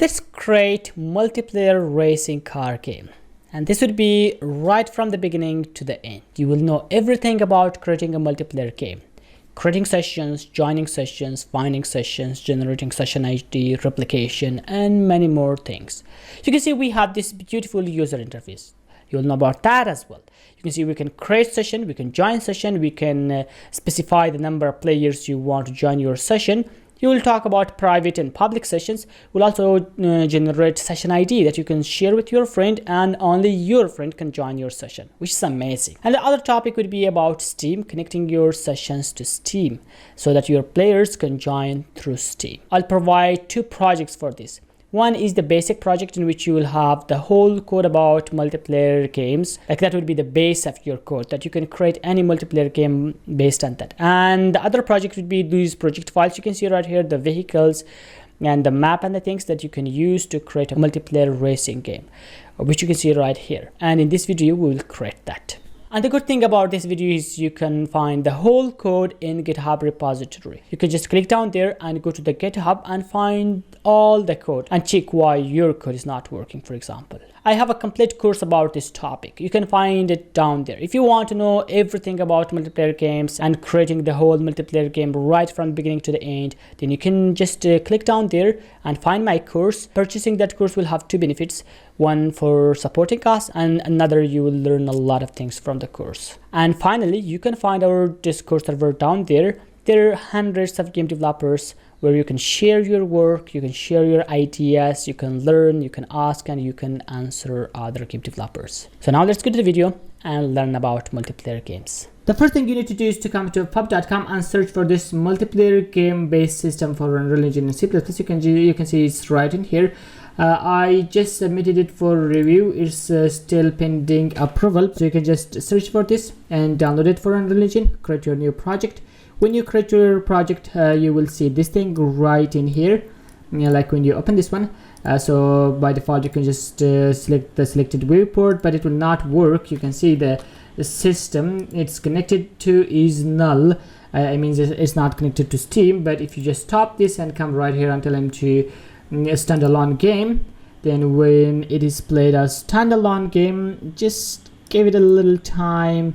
Let's create multiplayer racing car game. And this would be right from the beginning to the end. You will know everything about creating a multiplayer game. Creating sessions, joining sessions, finding sessions, generating session ID, replication, and many more things. You can see we have this beautiful user interface. You'll know about that as well. You can see we can create session, we can join session, we can specify the number of players you want to join your session. You will talk about private and public sessions. We'll also generate session ID that you can share with your friend, and only your friend can join your session, which is amazing. And the other topic would be about Steam, connecting your sessions to Steam so that your players can join through Steam. I'll provide two projects for this. One is the basic project in which you will have the whole code about multiplayer games. Like that would be the base of your code, that you can create any multiplayer game based on that. And the other project would be these project files. You can see right here the vehicles and the map and the things that you can use to create a multiplayer racing game, which you can see right here. And in this video, we will create that. And the good thing about this video is you can find the whole code in GitHub repository. You can just click down there and go to the GitHub and find all the code and check why your code is not working, for example. I have a complete course about this topic. You can find it down there. If you want to know everything about multiplayer games and creating the whole multiplayer game right from the beginning to the end, then you can just click down there and find my course. Purchasing that course will have two benefits. One for supporting us, and another you will learn a lot of things from the course. And finally, you can find our Discord server down there. There are hundreds of game developers where you can share your work, you can share your ideas, you can learn, you can ask, and you can answer other game developers. So now let's go to the video and learn about multiplayer games. The first thing you need to do is to come to pub.com and search for this multiplayer game based system for Unreal Engine and C++. You can see it's right in here. I just submitted it for review. It's still pending approval, so you can just search for this and download it for Unreal Engine. Create your new project. When you create your project, you will see this thing right in here, like when you open this one. So by default you can just select the selected viewport, but it will not work. You can see the system it's connected to is null. I mean it's not connected to Steam. But if you just stop this and come right here and tell him to a standalone game, then when it is played as standalone game, just give it a little time.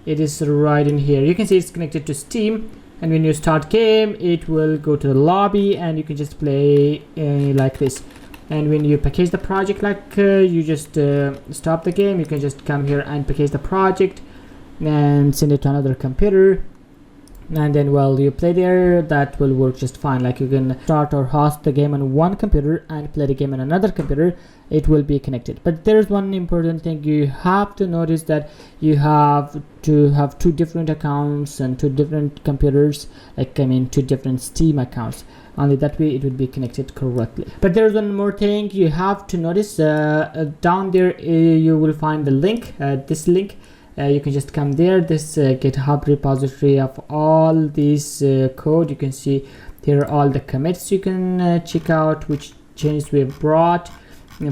It is right in here. You can see it's connected to Steam, and when you start game, it will go to the lobby and you can just play like this. And when you package the project, like you just stop the game, you can just come here and package the project and send it to another computer. And then while you play there, that will work just fine. Like you can start or host the game on one computer and play the game on another computer. It will be connected. But there's one important thing you have to notice, that you have to have two different accounts and two different computers, like two different Steam accounts. Only that way it would be connected correctly. But there's one more thing you have to notice. Down there you will find the link, this link. You can just come there, this GitHub repository of all this code. You can see here are all the commits you can check out, which changes we have brought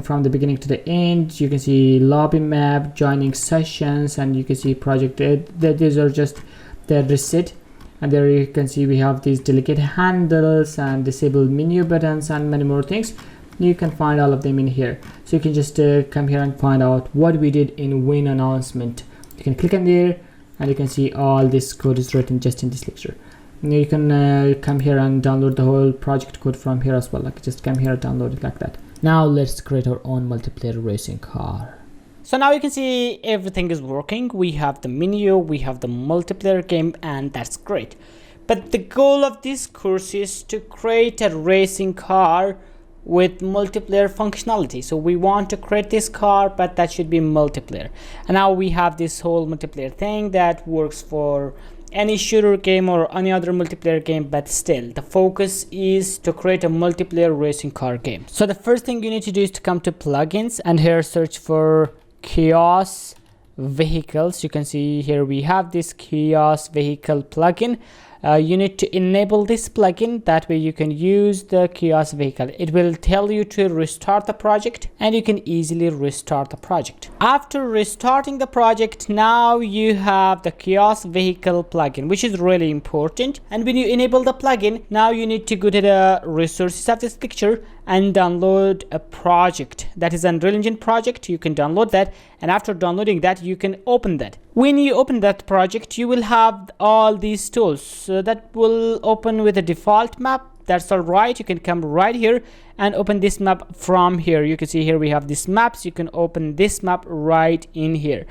from the beginning to the end. You can see lobby map, joining sessions, and you can see project. These are just the reset. And there you can see we have these delegate handles and disable menu buttons and many more things. You can find all of them in here. So you can just come here and find out what we did in win announcement. You can click on there and you can see all this code is written just in this lecture. You can come here and download the whole project code from here as well. Like just come here and download it like that. Now let's create our own multiplayer racing car. So now you can see everything is working. We have the menu, we have the multiplayer game, and that's great. But the goal of this course is to create a racing car with multiplayer functionality. So we want to create this car, but that should be multiplayer. And now we have this whole multiplayer thing that works for any shooter game or any other multiplayer game, but still the focus is to create a multiplayer racing car game. So the first thing you need to do is to come to plugins and here search for Chaos Vehicles. You can see here we have this Chaos Vehicle plugin. You need to enable this plugin, that way you can use the Chaos Vehicle. It will tell you to restart the project and you can easily restart the project. After restarting the project, now you have the Chaos Vehicle plugin, which is really important. And when you enable the plugin, now you need to go to the resources of this picture and download a project that is an Unreal Engine project. You can download that, and after downloading that you can open that. When you open that project, you will have all these tools. So that will open with a default map. That's all right. You can come right here and open this map from here. You can see here we have these maps. You can open this map right in here.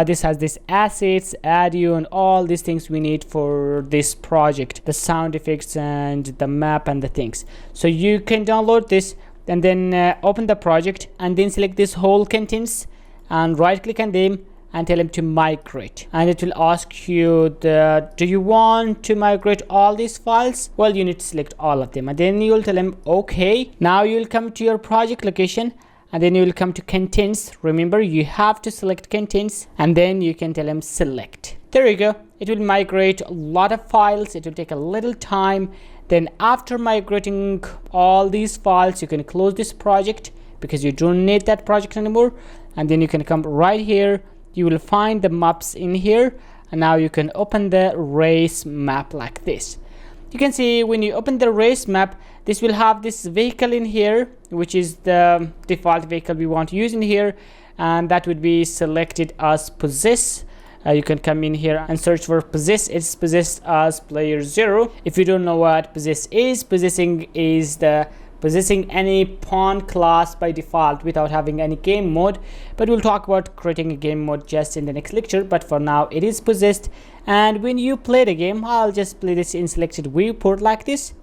This has this assets, audio, and all these things we need for this project, the sound effects and the map and the things. So you can download this and then open the project and then select this whole contents and right click on them and tell him to migrate, and it will ask you do you want to migrate all these files? Well, you need to select all of them, and then you will tell him okay. Now you will come to your project location, and then you will come to contents. Remember, you have to select contents, and then you can tell him select. There you go. It will migrate a lot of files. It will take a little time. Then after migrating all these files, you can close this project because you don't need that project anymore, and then you can come right here. You will find the maps in here, and now you can open the race map like this. You can see when you open the race map, this will have this vehicle in here, which is the default vehicle we want to use in here, and that would be selected as possess. You can come in here and search for possess. It's possessed as player 0. If you don't know what possess is, possessing is the possessing any pawn class by default without having any game mode, but we'll talk about creating a game mode just in the next lecture. But for now it is possessed, and when you play the game, I'll just play this in selected viewport like this.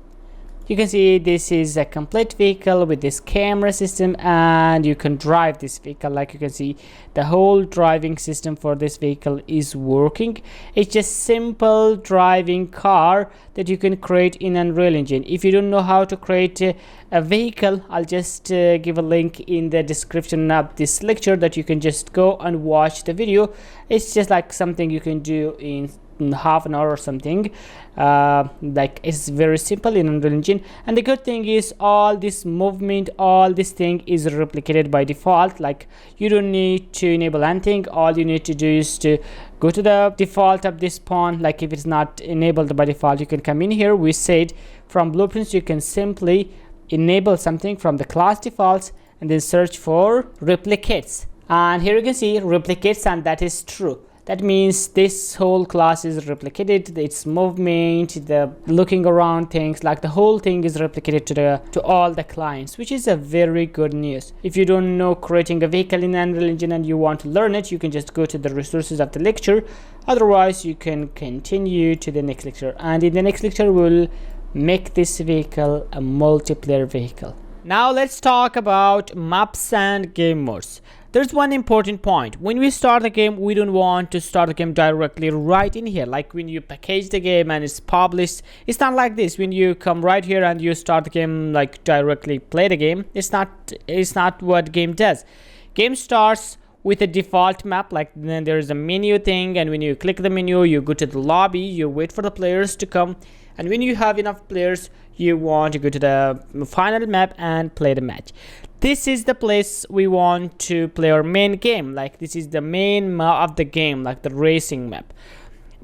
You can see this is a complete vehicle with this camera system, and you can drive this vehicle. Like you can see, the whole driving system for this vehicle is working. It's just simple driving car that you can create in Unreal Engine. If you don't know how to create a vehicle, I'll just give a link in the description of this lecture that you can just go and watch the video. It's just like something you can do in half an hour or something. Like, it's very simple in Unreal Engine, and the good thing is all this movement, all this thing is replicated by default. Like, you don't need to enable anything. All you need to do is to go to the default of this pawn. Like, if it's not enabled by default, you can come in here. We said from blueprints you can simply enable something from the class defaults and then search for replicates, and here you can see replicates, and that is true. That means this whole class is replicated, its movement, the looking around things, like the whole thing is replicated to all the clients, which is a very good news. If you don't know creating a vehicle in Unreal Engine and you want to learn it, you can just go to the resources of the lecture. Otherwise, you can continue to the next lecture, and in the next lecture we'll make this vehicle a multiplayer vehicle. Now let's talk about maps and game modes. There's one important point. When we start the game, we don't want to start the game directly right in here. Like when you package the game and it's published, it's not like this. When you come right here and you start the game, like directly play the game, it's not what game does. Game starts with a default map, like then there's a menu thing, and when you click the menu, you go to the lobby, you wait for the players to come, and when you have enough players, you want to go to the final map and play the match. This is the place we want to play our main game. Like, this is the main map of the game, like the racing map.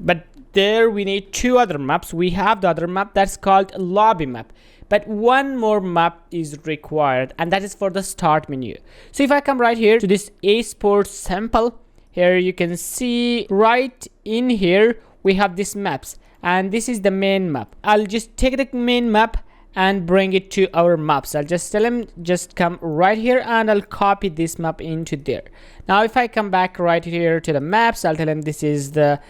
But there we need two other maps. We have the other map that's called lobby map, but one more map is required, and that is for the start menu. So if I come right here to this esports sample, here you can see right in here we have these maps, and this is the main map. I'll just take the main map and bring it to our maps. I'll just tell him just come right here, and I'll copy this map into there. Now if I come back right here to the maps, I'll tell him this is the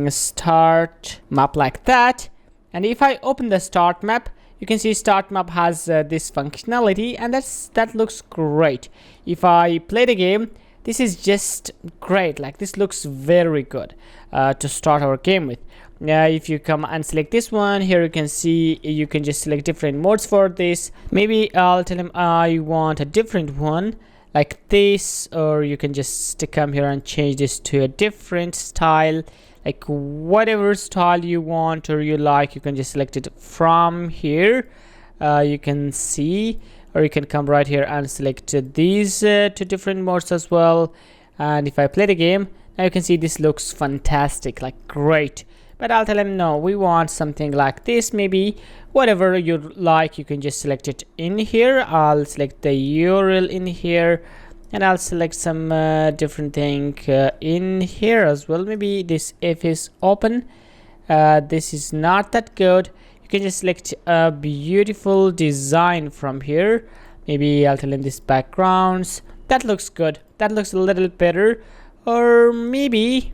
start map like that, and if I open the start map, you can see start map has this functionality, and that looks great. If I play the game, this is just great. Like, this looks very good to start our game with. If you come and select this one here, you can see you can just select different modes for this. Maybe I'll tell him I want a different one like this, or you can just come here and change this to a different style, like whatever style you want or you like. You can just select it from here. You can see, or you can come right here and select these two different modes as well. And if I play the game, now you can see this looks fantastic, like great. but I'll tell him no, we want something like this. Maybe whatever you like, you can just select it in here. I'll select the URL in here, and I'll select some different thing in here as well. Maybe this if is open, this is not that good. You can just select a beautiful design from here. Maybe I'll tell him this backgrounds, that looks good, that looks a little better. Or maybe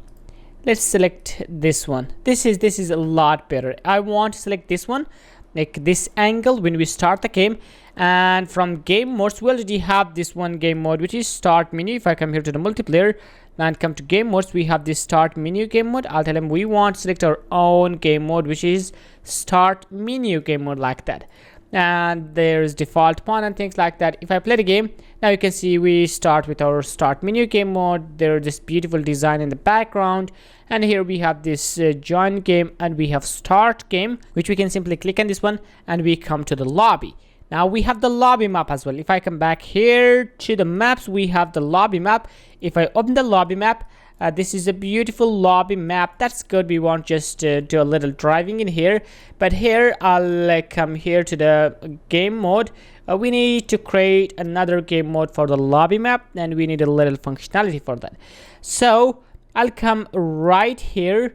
let's select this one. This is a lot better. I want to select this one, like this angle when we start the game. And from game modes, we already have this one game mode, which is start menu. If I come here to the multiplayer and come to game modes, we have this start menu game mode. I'll tell him we want to select our own game mode, which is start menu game mode, like that. And there's default pawn and things like that. If I play the game, now you can see we start with our start menu game mode. There's this beautiful design in the background, and here we have this join game, and we have start game, which we can simply click on this one and we come to the lobby. Now we have the lobby map as well. If I come back here to the maps, we have the lobby map. If I open the lobby map, this is a beautiful lobby map. That's good. We won't just do a little driving in here, but here I'll come here to the game mode. We need to create another game mode for the lobby map, and we need a little functionality for that. So I'll come right here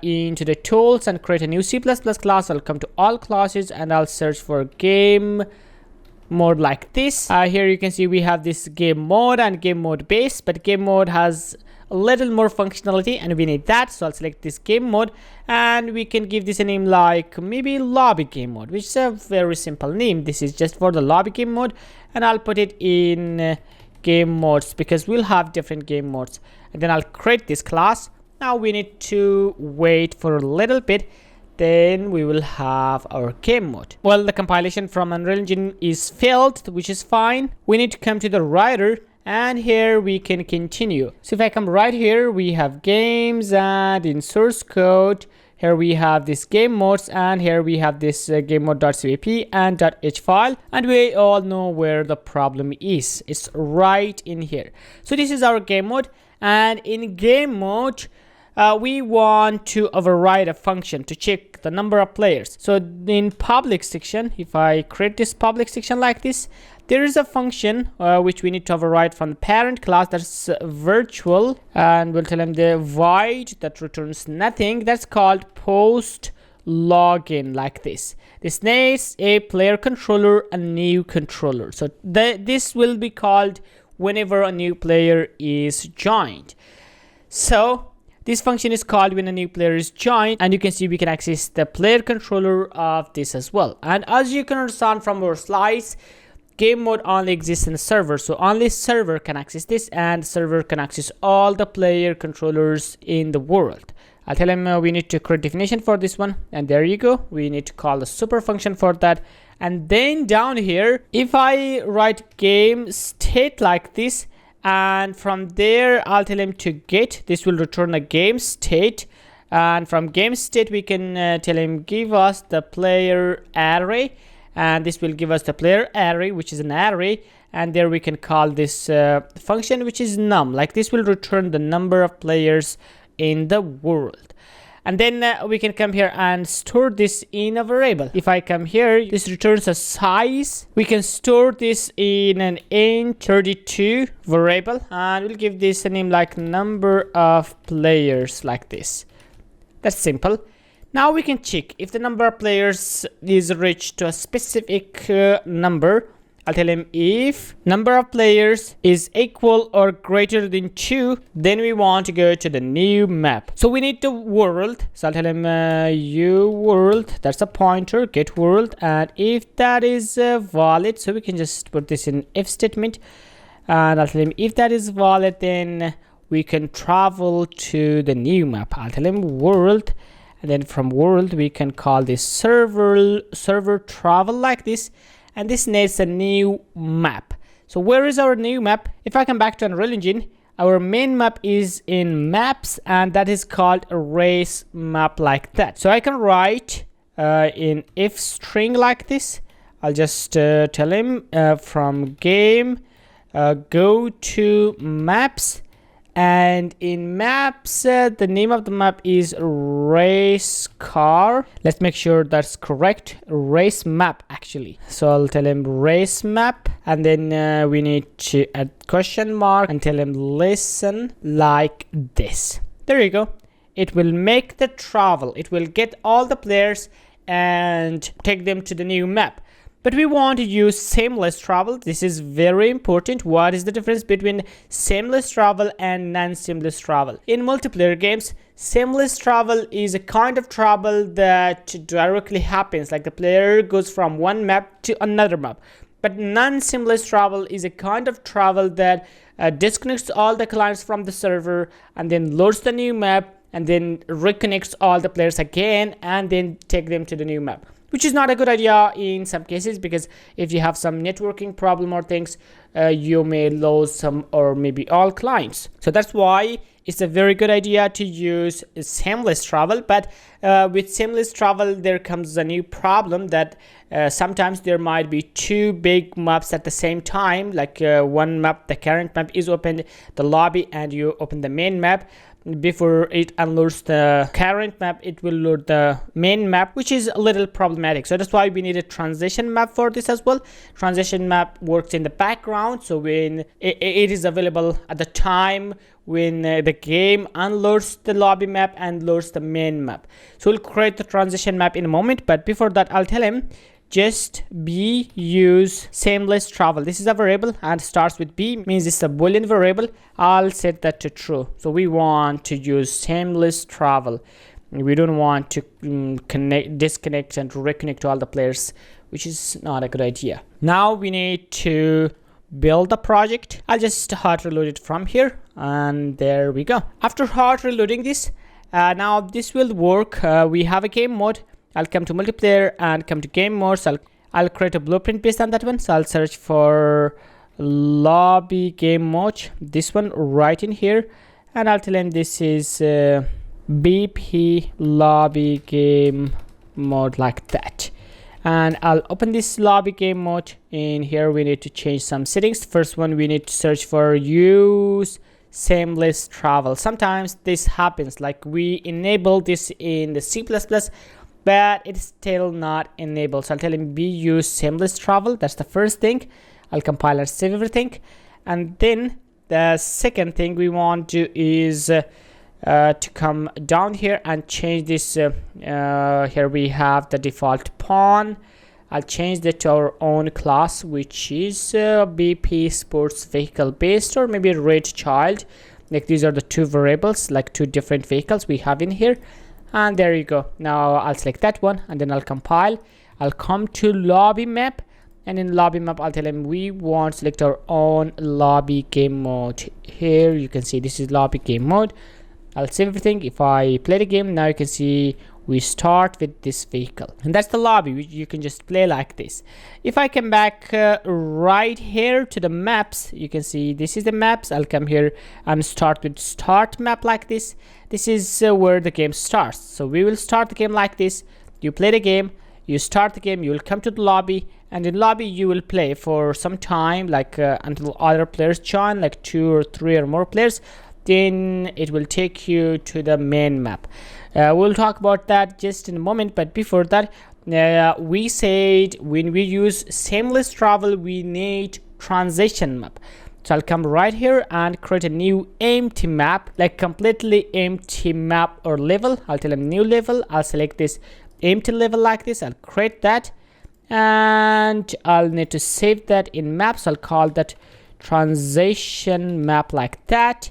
into the tools and create a new C++ class. I'll come to all classes and I'll search for game mode like this. Here you can see we have this game mode and game mode base, but game mode has a little more functionality and we need that. So I'll select this game mode and we can give this a name like maybe lobby game mode, which is a very simple name. This is just for the lobby game mode, and I'll put it in game modes because we'll have different game modes. And then I'll create this class. Now we need to wait for a little bit, then we will have our game mode. Well, the compilation from Unreal Engine is failed, which is fine. We need to come to the writer, and here we can continue. So if I come right here, we have games, and in source code here we have this game modes, and here we have this game mode.cpp and .h file, and we all know where the problem is. It's right in here. So this is our game mode, and in game mode we want to override a function to check the number of players. So in public section, if I create this public section like this, there is a function which we need to override from the parent class, that's virtual, and we'll tell them the void that returns nothing. That's called post login, like this. This needs a player controller, a new controller. So this will be called whenever a new player is joined. So this function is called when a new player is joined, and you can see we can access the player controller of this as well. And as you can understand from our slides, game mode only exists in the server, so only server can access this, and server can access all the player controllers in the world. I'll tell him we need to create definition for this one, and there you go. We need to call the super function for that. And then down here, if I write game state like this, and from there I'll tell him to get, this will return a game state, and from game state we can tell him give us the player array, and this will give us the player array, which is an array, and there we can call this function, which is num. Like this will return the number of players in the world. And then we can come here and store this in a variable. If I come here, this returns a size. We can store this in an int32 variable, and we'll give this a name like number of players, like this. That's simple. Now we can check if the number of players is reached to a specific number. I'll tell him if number of players is equal or greater than 2, then we want to go to the new map. So we need the world. So I'll tell him u world, that's a pointer, get world, and if that is valid, so we can just put this in if statement, and I'll tell him if that is valid, then we can travel to the new map. I'll tell him world, and then from world we can call this server travel, like this. And this needs a new map. So where is our new map? If I come back to Unreal Engine, our main map is in maps, and that is called a race map, like that. So I can write in if string like this. I'll just tell him from game go to maps, And in maps, the name of the map is race car. Let's make sure that's correct. Race map actually. So I'll tell him race map, and then we need to add question mark and tell him listen like this. There you go. It will make the travel. It will get all the players and take them to the new map. But we want to use seamless travel. This is very important. What is the difference between seamless travel and non-seamless travel? In multiplayer games, seamless travel is a kind of travel that directly happens, like the player goes from one map to another map. But non-seamless travel is a kind of travel that disconnects all the clients from the server and then loads the new map and then reconnects all the players again and then take them to the new map, which is not a good idea in some cases, because if you have some networking problem or things, you may lose some or maybe all clients. So that's why it's a very good idea to use seamless travel. But with seamless travel, there comes a new problem that sometimes there might be two big maps at the same time, like one map, the current map is opened, the lobby, and you open the main map. Before it unloads the current map, it will load the main map, which is a little problematic. So that's why we need a transition map for this as well. Transition map works in the background, so when it is available at the time when the game unloads the lobby map and loads the main map. So we'll create the transition map in a moment, but before that I'll tell him just b use seamless travel. This is a variable and starts with b, means it's a boolean variable. I'll set that to true. So we want to use seamless travel. We don't want to disconnect and reconnect to all the players, which is not a good idea. Now we need to build the project. I'll just hard reload it from here, and there we go. After hard reloading this, now this will work. We have a game mode. I'll come to multiplayer and come to game mode. So I'll create a blueprint based on that one. So I'll search for lobby game mode, this one right in here, and I'll tell him this is BP lobby game mode, like that. And I'll open this lobby game mode. In here we need to change some settings. First one, we need to search for use seamless travel. Sometimes this happens, like we enable this in the C++, but it's still not enabled. So I'll tell him use seamless travel. That's the first thing. I'll compile and save everything. And then the second thing we want to is to come down here and change this. Here we have the default pawn. I'll change that to our own class, which is BP sports vehicle based, or maybe red child. Like these are the two variables, like two different vehicles we have in here. And there you go. Now I'll select that one and then I'll compile. I'll come to lobby map, and in lobby map I'll tell him we want to select our own lobby game mode. Here you can see this is lobby game mode. I'll save everything. If I play the game, now you can see we start with this vehicle, and that's the lobby, which you can just play like this. If I come back right here to the maps, you can see this is the maps. I'll come here and start with start map like this. This is where the game starts. So we will start the game like this. You play the game, you start the game, you will come to the lobby, and in lobby you will play for some time, like until other players join, like 2 or 3 or more players. Then it will take you to the main map. We'll talk about that just in a moment, but before that, we said when we use seamless travel we need transition map. So I'll come right here and create a new empty map, like completely empty map or level. I'll tell him new level. I'll select this empty level like this. I'll create that, and I'll need to save that in maps. I'll call that transition map like that.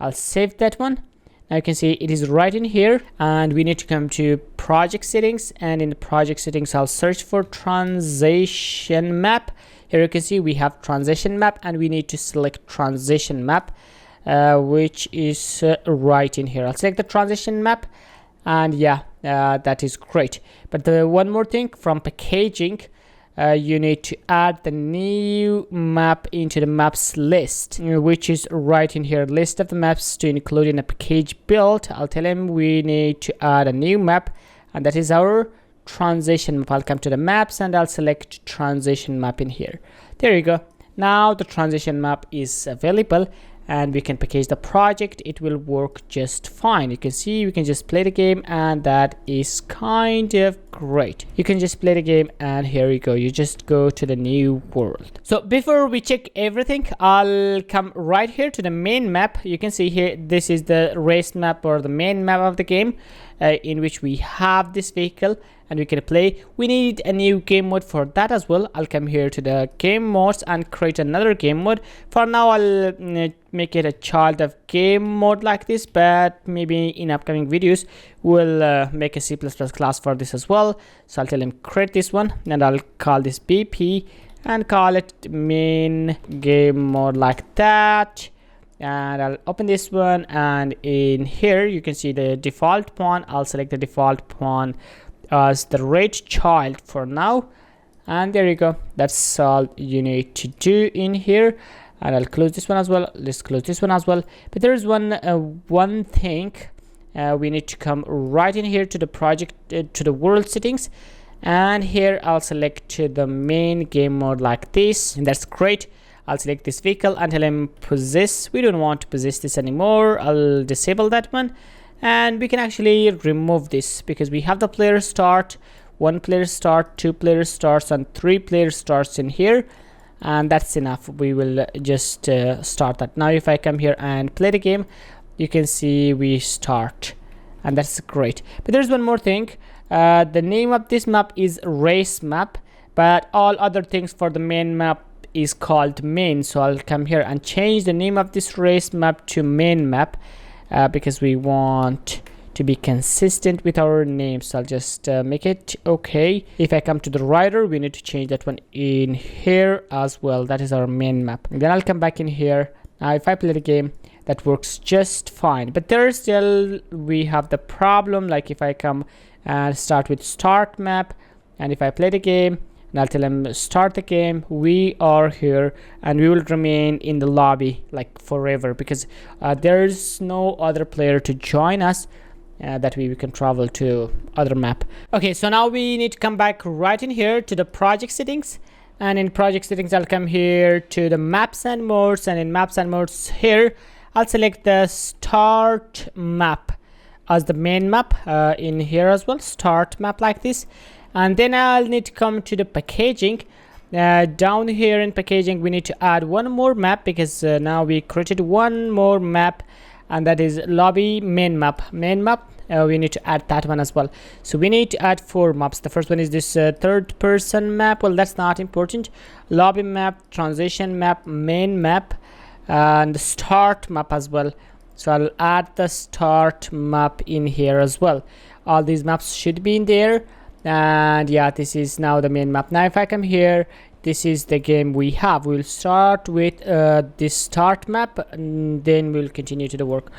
I'll save that one. Now you can see it is right in here, and we need to come to project settings, and in the project settings I'll search for transition map. Here you can see we have transition map, and we need to select transition map, which is right in here. I'll select the transition map, and yeah, that is great. But the one more thing, from packaging, you need to add the new map into the maps list, which is right in here, list of the maps to include in a package build. I'll tell him we need to add a new map, and that is our transition map. I'll come to the maps and I'll select transition map in here. There you go. Now the transition map is available, and we can package the project, it will work just fine. You can see we can just play the game, and that is kind of great. You can just play the game, and here you go, you just go to the new world. So before we check everything, I'll come right here to the main map. You can see here, this is the race map or the main map of the game, in which we have this vehicle and we can play. We need a new game mode for that as well. I'll come here to the game modes and create another game mode. For now, I'll make it a child of game mode like this, but maybe in upcoming videos we'll make a C++ class for this as well. So I'll tell him create this one, and I'll call this BP and call it main game mode like that. And I'll open this one, and in here you can see the default pawn. I'll select the default pawn as the red child for now, and there you go. That's all you need to do in here. And I'll close this one as well. Let's close this one as well. But there is one thing. We need to come right in here to the project, to the world settings, and here I'll select the main game mode like this, and that's great. I'll select this vehicle and tell him possess. We don't want to possess this anymore. I'll disable that one, and we can actually remove this because we have the player start, 1 player start, 2 player starts, and 3 player starts in here, and that's enough. We will just start that. Now if I come here and play the game, you can see we start, and that's great. But there's one more thing. The name of this map is race map, but all other things for the main map is called main. So I'll come here and change the name of this race map to main map, because we want to be consistent with our name. So I'll just make it okay. If I come to the writer, we need to change that one in here as well. That is our main map. And then I'll come back in here. Now if I play the game, that works just fine, but there still we have the problem. Like if I come and start with start map, and if I play the game and I'll tell him start the game, we are here and we will remain in the lobby like forever, because there's no other player to join us. That way we can travel to other map. Okay, so now we need to come back right in here to the project settings, and in project settings I'll come here to the maps and modes, and in maps and modes here I'll select the start map as the main map, in here as well, start map like this. And then I'll need to come to the packaging. Down here in packaging we need to add one more map, because now we created one more map, and that is lobby main map. We need to add that one as well. So we need to add 4 maps. The first one is this third person map. Well, that's not important. Lobby map, transition map, main map, and the start map as well. So I'll add the start map in here as well. All these maps should be in there. And yeah, this is now the main map. Now if I come here, this is the game we have. We'll start with this start map, and then we'll continue to the work.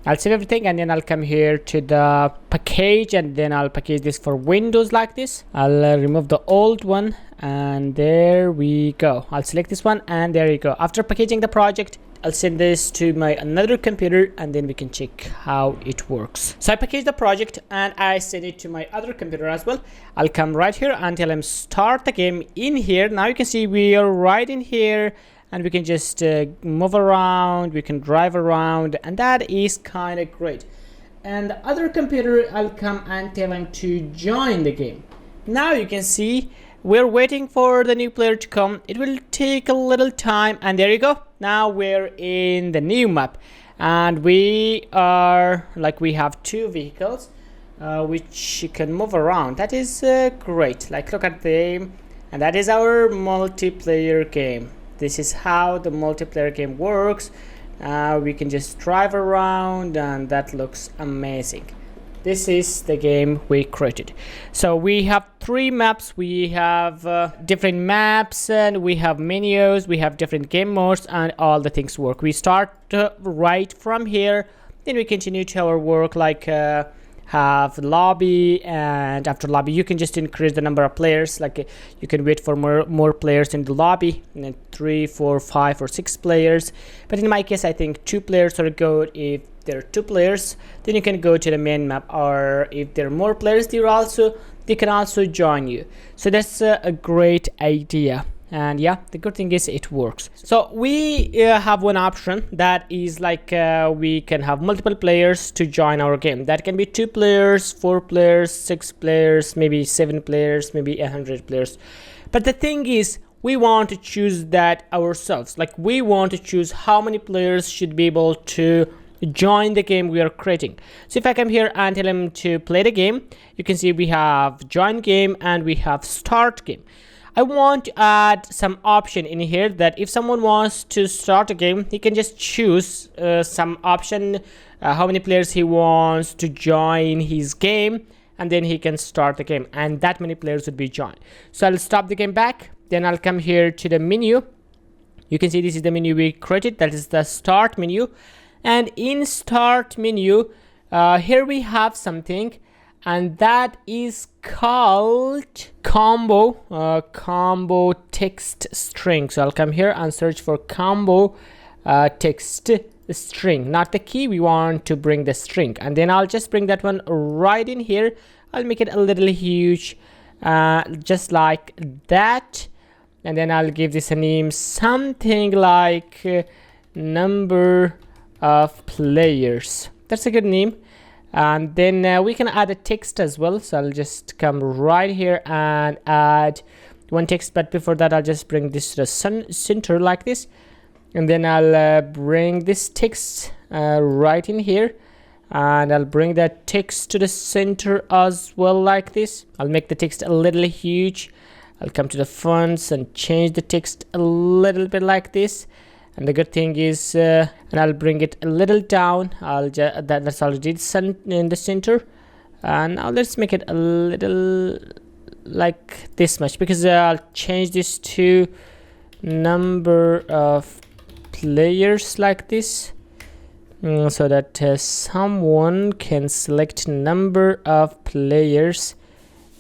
I'll save everything, and then I'll come here to the package, and then I'll package this for Windows like this. I'll remove the old one, and there we go. I'll select this one, and there you go. After packaging the project, I'll send this to my another computer, and then we can check how it works. So I packaged the project and I send it to my other computer as well. I'll come right here and tell him start the game in here. Now you can see we are right in here, and we can just move around, we can drive around, and that is kind of great. And the other computer, I'll come and tell him to join the game. Now you can see we're waiting for the new player to come. It will take a little time, and there you go. Now we're in the new map, and we are like, we have 2 vehicles which you can move around. That is great. Like, look at them, and that is our multiplayer game. This is how the multiplayer game works. We can just drive around, and that looks amazing. This is the game we created. So we have 3 maps. We have different maps, and we have menus, we have different game modes, and all the things work. We start right from here, then we continue to our work, like have lobby, and after lobby you can just increase the number of players. Like you can wait for more players in the lobby, and then 3, 4, 5 or 6 players. But in my case, I think 2 players are good. If there are 2 players, then you can go to the main map, or if there are more players, they can also join you. So that's a great idea. and yeah, the good thing is it works. So we have one option that is like we can have multiple players to join our game. That can be 2 players, 4 players, 6 players, maybe 7 players, maybe 100 players. But the thing is, we want to choose that ourselves. Like, we want to choose how many players should be able to join the game we are creating. So if I come here and tell him to play the game, you can see we have join game and we have start game. I want to add some option in here that if someone wants to start a game, he can just choose some option, how many players he wants to join his game, and then he can start the game, and that many players would be joined. So I'll stop the game back, then I'll come here to the menu. You can see this is the menu we created, that is the start menu. And in start menu, here we have something, and that is called combo text string. So I'll come here and search for combo text string, not the key. We want to bring the string, and then I'll just bring that one right in here. I'll make it a little huge, just like that, and then I'll give this a name, something like number of players. That's a good name. And then we can add a text as well. So I'll just come right here and add one text, but before that I'll just bring this to the center like this, and then I'll bring this text right in here, and I'll bring that text to the center as well like this. I'll make the text a little huge. I'll come to the fonts and change the text a little bit like this. And the good thing is, and I'll bring it a little down. That's already in the center. And now let's make it a little like this much, because I'll change this to number of players like this, so that someone can select number of players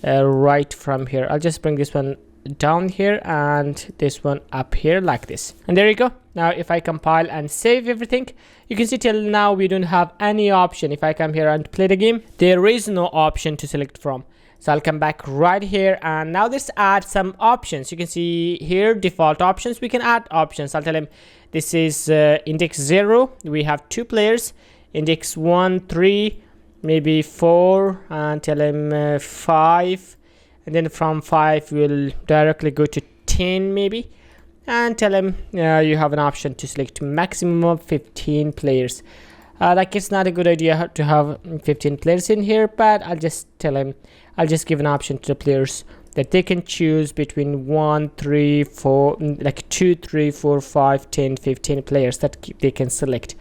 right from here. I'll just bring this one down here and this one up here like this, and there you go. Now if I compile and save everything, you can see till now we don't have any option. If I come here and play the game, there is no option to select from. So I'll come back right here, and now let's add some options. You can see here default options. We can add options. I'll tell him this is index 0. We have 2 players, index 1, 3, maybe 4, and tell him 5. And then from 5 we'll directly go to 10 maybe, and tell him you have an option to select maximum of 15 players. Like, it's not a good idea to have 15 players in here, but I'll just tell him, I'll just give an option to the players that they can choose between 1, 3, 4, like 2, 3, 4, 5, 10, 15 players that they can select.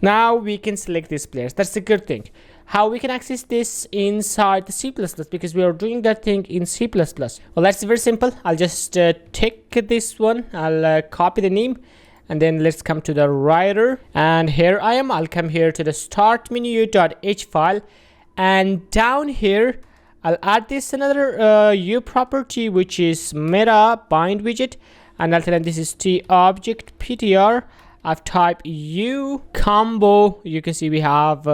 Now we can select these players. That's a good thing. How we can access this inside the C++, because we are doing that thing in C++. Well, that's very simple. I'll just take this one. I'll copy the name, and then let's come to the writer, and here I am. I'll come here to the start menu.h file, and down here I'll add this another U property, which is meta bind widget, and I'll tell them this is t object ptr. I've typed U combo. You can see we have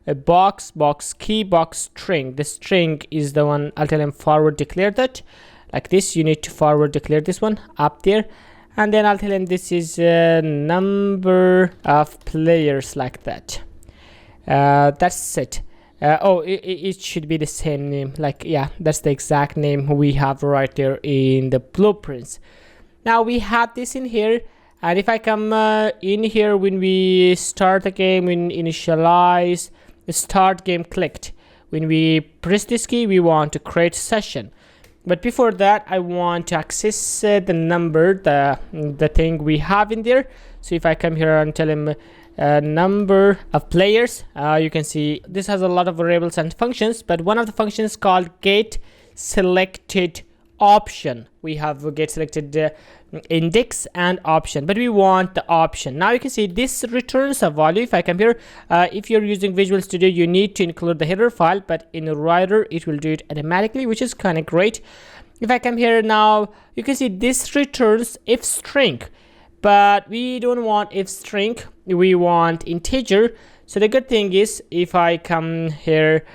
a box key box string. The string is the one. I'll tell him forward declare that like this. You need to forward declare this one up there, and then I'll tell him this is a number of players like that. That's it. It should be the same name. Like, yeah, that's the exact name we have right there in the blueprints. Now we have this in here, and if I come in here when we start the game, when initialize, start game clicked, when we press this key we want to create session. But before that I want to access the number, the thing we have in there. So if I come here and tell him number of players, you can see this has a lot of variables and functions, but one of the functions called get selected option. We have get selected index and option, but we want the option. Now you can see this returns a value. If I come here, if you're using Visual Studio you need to include the header file, but in Writer it will do it automatically, which is kind of great. If I come here now, you can see this returns if string, but we don't want if string, we want integer. So the good thing is, if I come here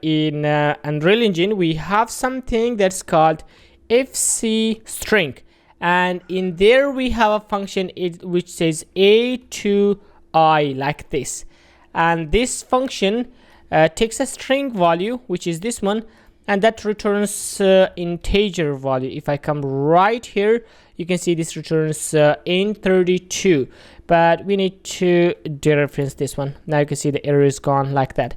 in Unreal Engine, we have something that's called fc string, and in there we have a function which says a to I, like this. And this function takes a string value, which is this one, and that returns integer value. If I come right here, you can see this returns int 32, but we need to dereference this one. Now you can see the error is gone, like that.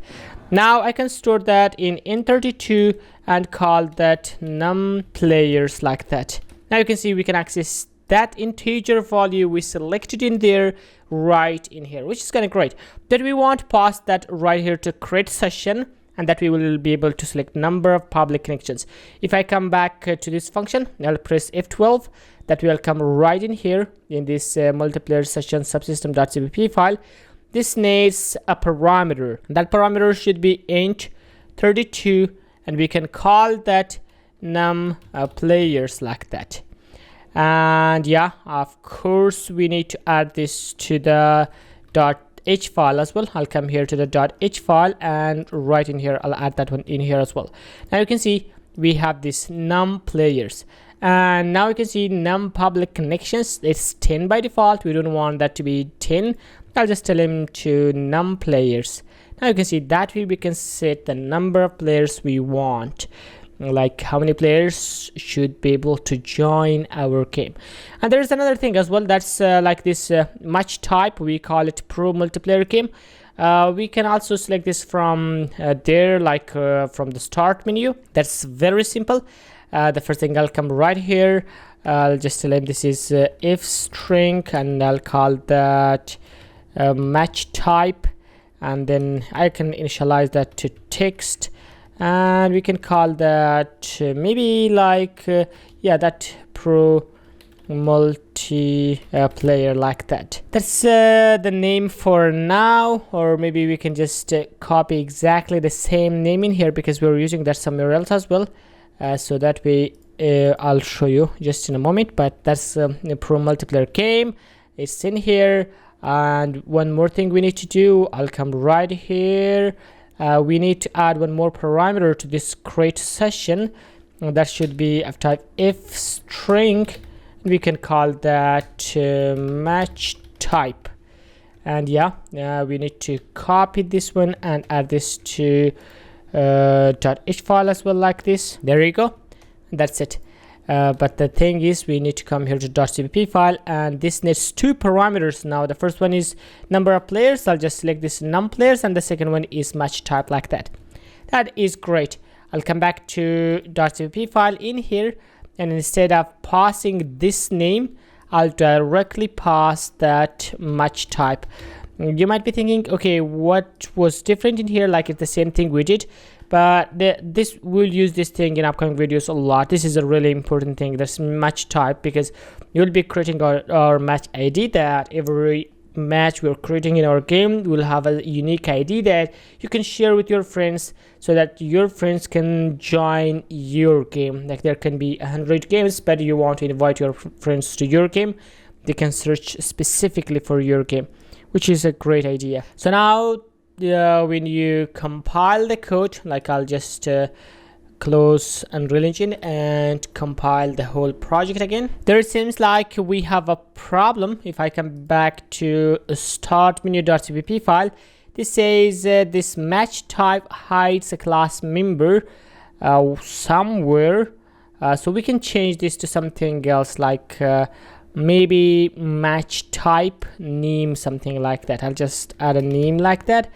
Now I can store that in int32 and call that num players, like that. Now you can see we can access that integer value we selected in there right in here, which is kind of great. Then we want to pass that right here to create session, and that we will be able to select number of public connections. If I come back to this function, I'll press F12, that will come right in here in this multiplayer session subsystem.cpp file. This needs a parameter. That parameter should be int 32, and we can call that num players, like that. And yeah, of course we need to add this to the .h file as well. I'll come here to the .h file, and right in here I'll add that one in here as well. Now you can see we have this num players, and now you can see num public connections. It's 10 by default. We don't want that to be 10. I'll just tell him to num players. Now you can see that way we can set the number of players we want, like how many players should be able to join our game. And there's another thing as well, that's like this match type. We call it pro multiplayer game. We can also select this from there, like from the start menu. That's very simple. The first thing, I'll come right here, I'll just tell him this is if string, and I'll call that match type, and then I can initialize that to text, and we can call that maybe like yeah, that pro multiplayer, like that. That's the name for now, or maybe we can just copy exactly the same name in here, because we're using that somewhere else as well. So that way I'll show you just in a moment, but that's a pro multiplayer game. It's in here. And one more thing we need to do, I'll come right here. We need to add one more parameter to this create session. That should be of type if string. We can call that match type. And yeah, we need to copy this one and add this to .h file as well, like this. There you go. That's it. But the thing is, we need to come here to .cpp file, and this needs two parameters now. The first one is number of players. I'll just select this num players, and the second one is match type, like that. That is great. I'll come back to .cpp file in here, and instead of passing this name, I'll directly pass that match type. You might be thinking, okay, what was different in here? Like it's the same thing we did, but this will use this thing in upcoming videos a lot. This is a really important thing, this match type, because you'll be creating our match ID. That every match we're creating in our game will have a unique ID that you can share with your friends, so that your friends can join your game. Like there can be 100 games, but you want to invite your friends to your game, they can search specifically for your game, which is a great idea. So now when you compile the code, like I'll just close Unreal Engine and compile the whole project again. There it seems like we have a problem. If I come back to start menu.cpp file, this says this match type hides a class member somewhere. So we can change this to something else, like maybe match type name, something like that. I'll just add a name like that.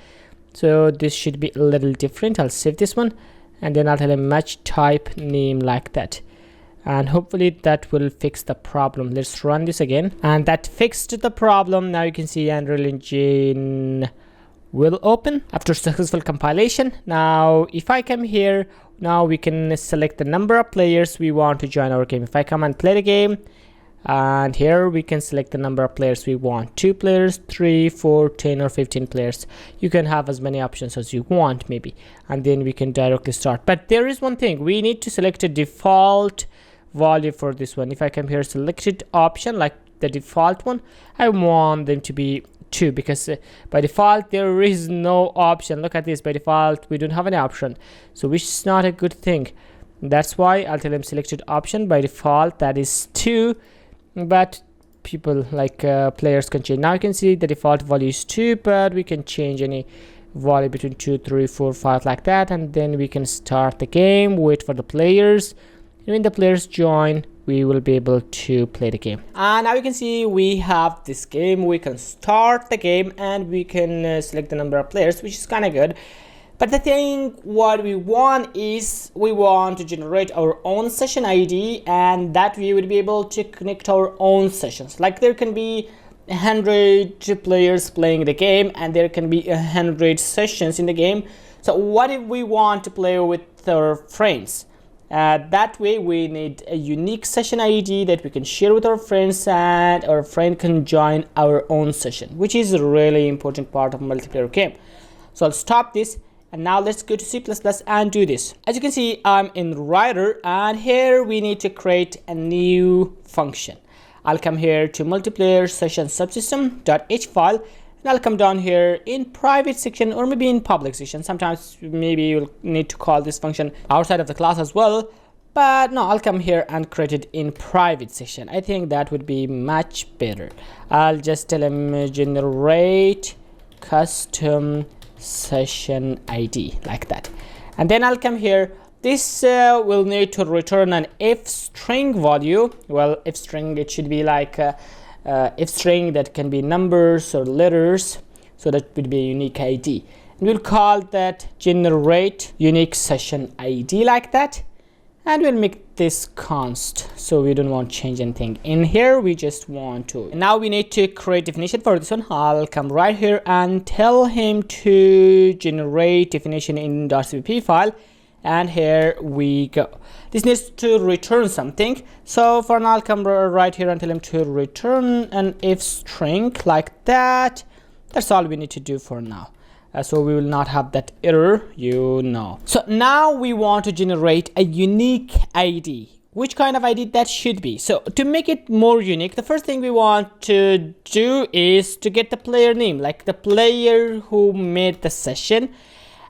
So this should be a little different. I'll save this one, and then I'll tell him match type name, like that. And hopefully that will fix the problem. Let's run this again, and that fixed the problem. Now you can see Unreal Engine will open after successful compilation. Now if I come here, now we can select the number of players we want to join our game. If I come and play the game, and here we can select the number of players we want: 2 players, 3, 4, 10, or 15 players. You can have as many options as you want, maybe, and then we can directly start. But there is one thing, we need to select a default value for this one. If I come here, selected option, like the default one, I want them to be 2, because by default there is no option. Look at this, by default we don't have any option, so which is not a good thing. That's why I'll tell them selected option by default, that is 2. but people like players can change. Now you can see the default value is 2, but we can change any value between 2, 3, 4, 5 like that, and then we can start the game, wait for the players, and when the players join we will be able to play the game. And now you can see we have this game. We can start the game and we can select the number of players, which is kind of good. But the thing what we want is we want to generate our own session ID, and that we would be able to connect our own sessions. Like there can be 100 players playing the game and there can be 100 sessions in the game. So what if we want to play with our friends? That way we need a unique session ID that we can share with our friends, and our friend can join our own session, which is a really important part of multiplayer game. So I'll stop this. And now let's go to C++ and do this. As you can see, I'm in writer, and here we need to create a new function. I'll come here to multiplayer session subsystem.h file, and I'll come down here in private section or maybe in public section. Sometimes maybe you'll need to call this function outside of the class as well, but no, I'll come here and create it in private section. I think that would be much better. I'll just tell him generate custom session ID like that, and then I'll come here. This will need to return an if string value. Well, if string, it should be like if string that can be numbers or letters, so that would be a unique ID, and we'll call that generate unique session ID like that, and we'll make this const, so we don't want to change anything in here. We just want to. Now we need to create definition for this one. I'll come right here and tell him to generate definition in .cpp file, and here we go. This needs to return something, so for now I'll come right here and tell him to return an if string like that. That's all we need to do for now. So we will not have that error, you know. So now we want to generate a unique ID. Which kind of ID that should be? So to make it more unique, the first thing we want to do is to get the player name, like the player who made the session.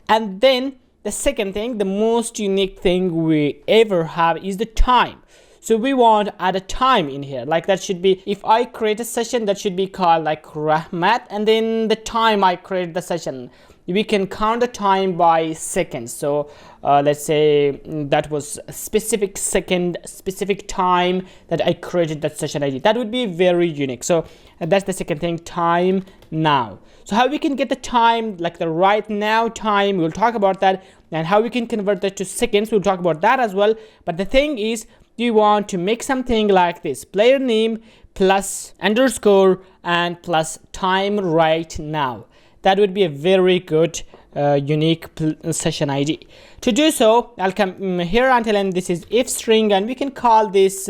And then the second thing, the most unique thing we ever have, is the time. So we want to add a time in here, like that should be, if I create a session, that should be called like Rahmat, and then the time I create the session, we can count the time by seconds. So let's say that was a specific second, specific time that I created that session ID. That would be very unique. So that's the second thing, time now. So how we can get the time, like the right now time, we'll talk about that, and how we can convert that to seconds, we'll talk about that as well. But the thing is, you want to make something like this, player name plus underscore and plus time right now. That would be a very good unique session ID. To do so, I'll come here and tell him this is if string, and we can call this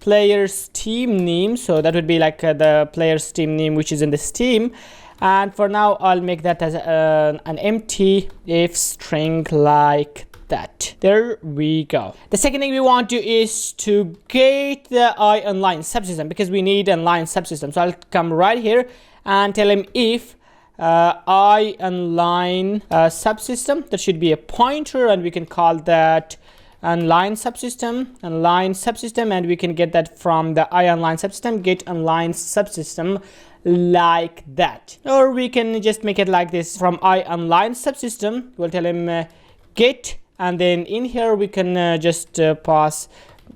player's team name. So that would be like the player's team name which is in the Steam. And for now I'll make that as an empty if string like that. There we go. The second thing we want to is to get the I online subsystem, because we need online subsystem. So I'll come right here and tell him if I online subsystem, that should be a pointer, and we can call that online subsystem, and we can get that from the I online subsystem, get online subsystem like that. Or we can just make it like this, from I online subsystem, we'll tell him get, and then in here we can just pass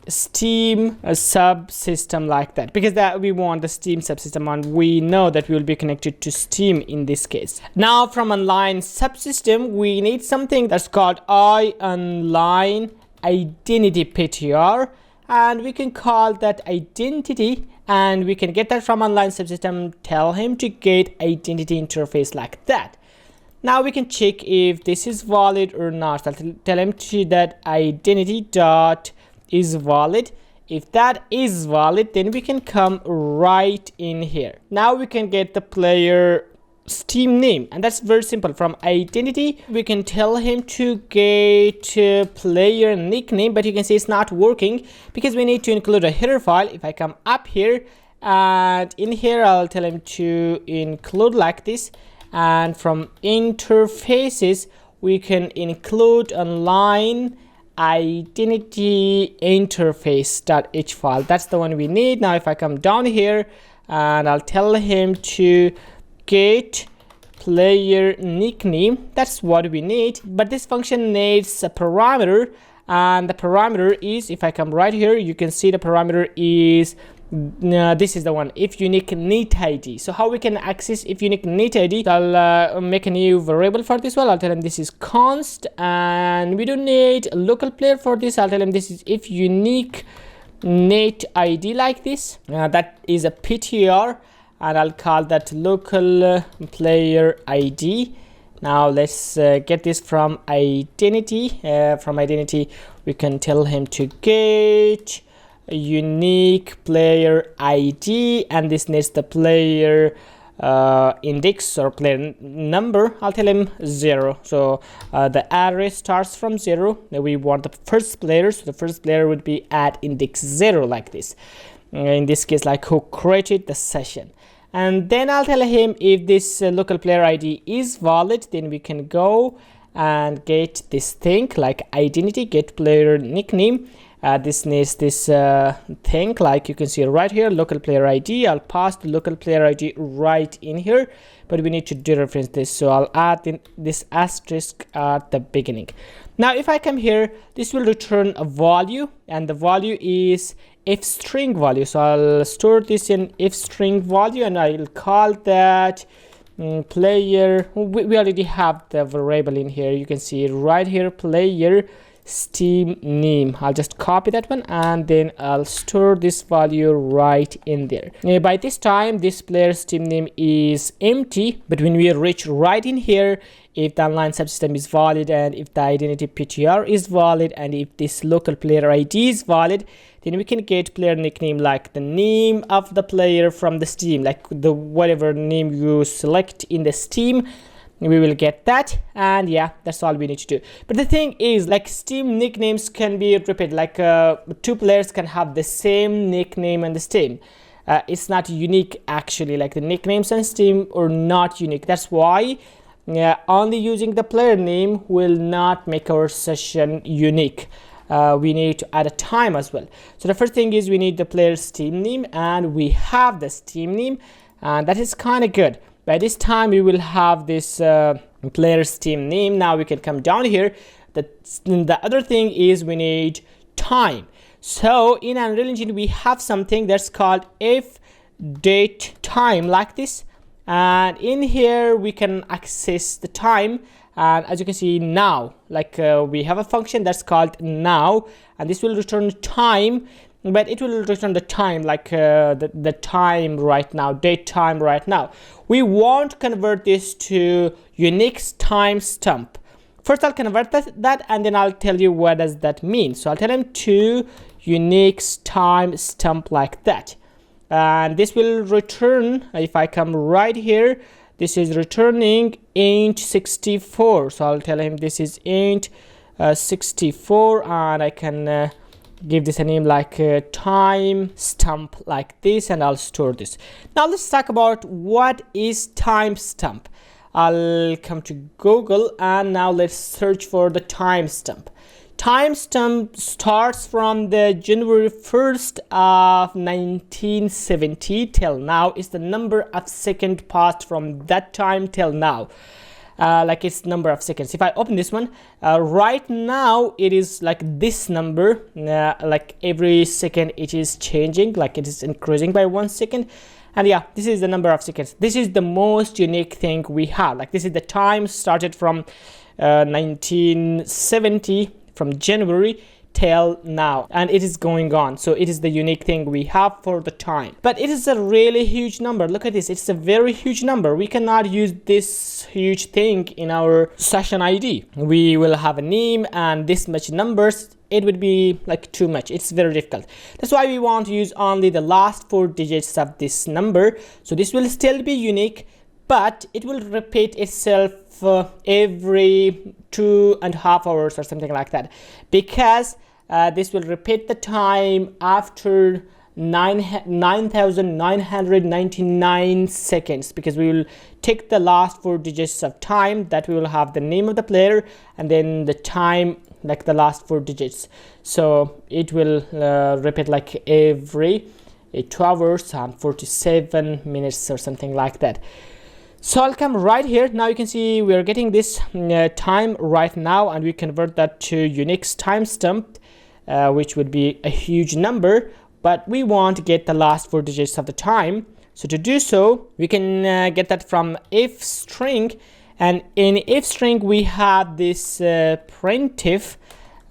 Steam subsystem like that, because that we want the Steam subsystem, and we know that we will be connected to Steam in this case. Now from online subsystem we need something that's called I online identity ptr, and we can call that identity, and we can get that from online subsystem, tell him to get identity interface like that. Now we can check if this is valid or not. I'll tell him to that identity dot is valid. If that is valid, then we can come right in here. Now we can get the player Steam name, and that's very simple. From identity we can tell him to get player nickname, but you can see it's not working because we need to include a header file. If I come up here and in here, I'll tell him to include like this, and from interfaces we can include online identity interface.h file. That's the one we need. Now if I come down here and I'll tell him to get player nickname, that's what we need. But this function needs a parameter, and the parameter is, if I come right here, you can see the parameter is this is the one, if unique neat id. So how we can access if unique neat id? I'll make a new variable for this one. I'll tell him this is const, and we don't need a local player for this. I'll tell him this is if unique neat id, like this. That is a ptr, and I'll call that local player id. Now let's get this from identity. From identity we can tell him to get unique player id, and this needs the player index or player number. I'll tell him 0. So the array starts from 0. We want the first player, so the first player would be at index 0, like this. In this case, like who created the session. And then I'll tell him if this local player id is valid, then we can go and get this thing like identity get player nickname. This needs this thing, like you can see right here, local player id. I'll pass the local player id right in here, but we need to dereference this, so I'll add in this asterisk at the beginning. Now if I come here, this will return a value, and the value is if string value. So I'll store this in if string value, and I'll call that player. We already have the variable in here, you can see right here, player Steam name. I'll just copy that one, and then I'll store this value right in there. By this time this player Steam name is empty, but when we reach right in here, if the online subsystem is valid, and if the identity ptr is valid, and if this local player id is valid, then we can get player nickname, like the name of the player from the Steam, like the whatever name you select in the Steam, we will get that. And yeah, that's all we need to do. But the thing is, like Steam nicknames can be repeated, like two players can have the same nickname on the Steam. It's not unique actually, like the nicknames on Steam are not unique. That's why only using the player name will not make our session unique. We need to add a time as well. So the first thing is we need the player Steam name, and we have the Steam name, and that is kind of good. By this time we will have this player Steam name. Now we can come down here. The other thing is we need time. So in Unreal Engine we have something that's called if date time, like this, and in here we can access the time. And as you can see now, like we have a function that's called now, and this will return time, but it will return the time, like the time right now, date time right now. We won't convert this to unique timestamp. First I'll convert that, and then I'll tell you what does that mean. So I'll tell him to unique timestamp, like that, and this will return, if I come right here, this is returning int 64. So I'll tell him this is int 64, and I can give this a name like time stamp, like this, and I'll store this. Now let's talk about what is timestamp. I'll come to Google, and now let's search for the timestamp. Timestamp starts from the January 1st of 1970 till now. Is the number of seconds passed from that time till now. Like it's number of seconds. If I open this one, right now it is like this number, like every second it is changing, like it is increasing by 1 second. And yeah, this is the number of seconds. This is the most unique thing we have. Like this is the time started from 1970, from January till now, and it is going on. So it is the unique thing we have for the time, but it is a really huge number. Look at this, it's a very huge number. We cannot use this huge thing in our session ID. We will have a name and this much numbers. It would be like too much. It's very difficult. That's why we want to use only the last 4 digits of this number. So this will still be unique, but it will repeat itself every 2.5 hours or something like that, because this will repeat the time after 9,999 seconds, because we will take the last 4 digits of time, that we will have the name of the player and then the time like the last 4 digits. So it will repeat like every 2 hours and 47 minutes or something like that. So I'll come right here. Now you can see we are getting this time right now, and we convert that to unique timestamp, which would be a huge number, but we want to get the last 4 digits of the time. So to do so, we can get that from if string, and in if string we have this printf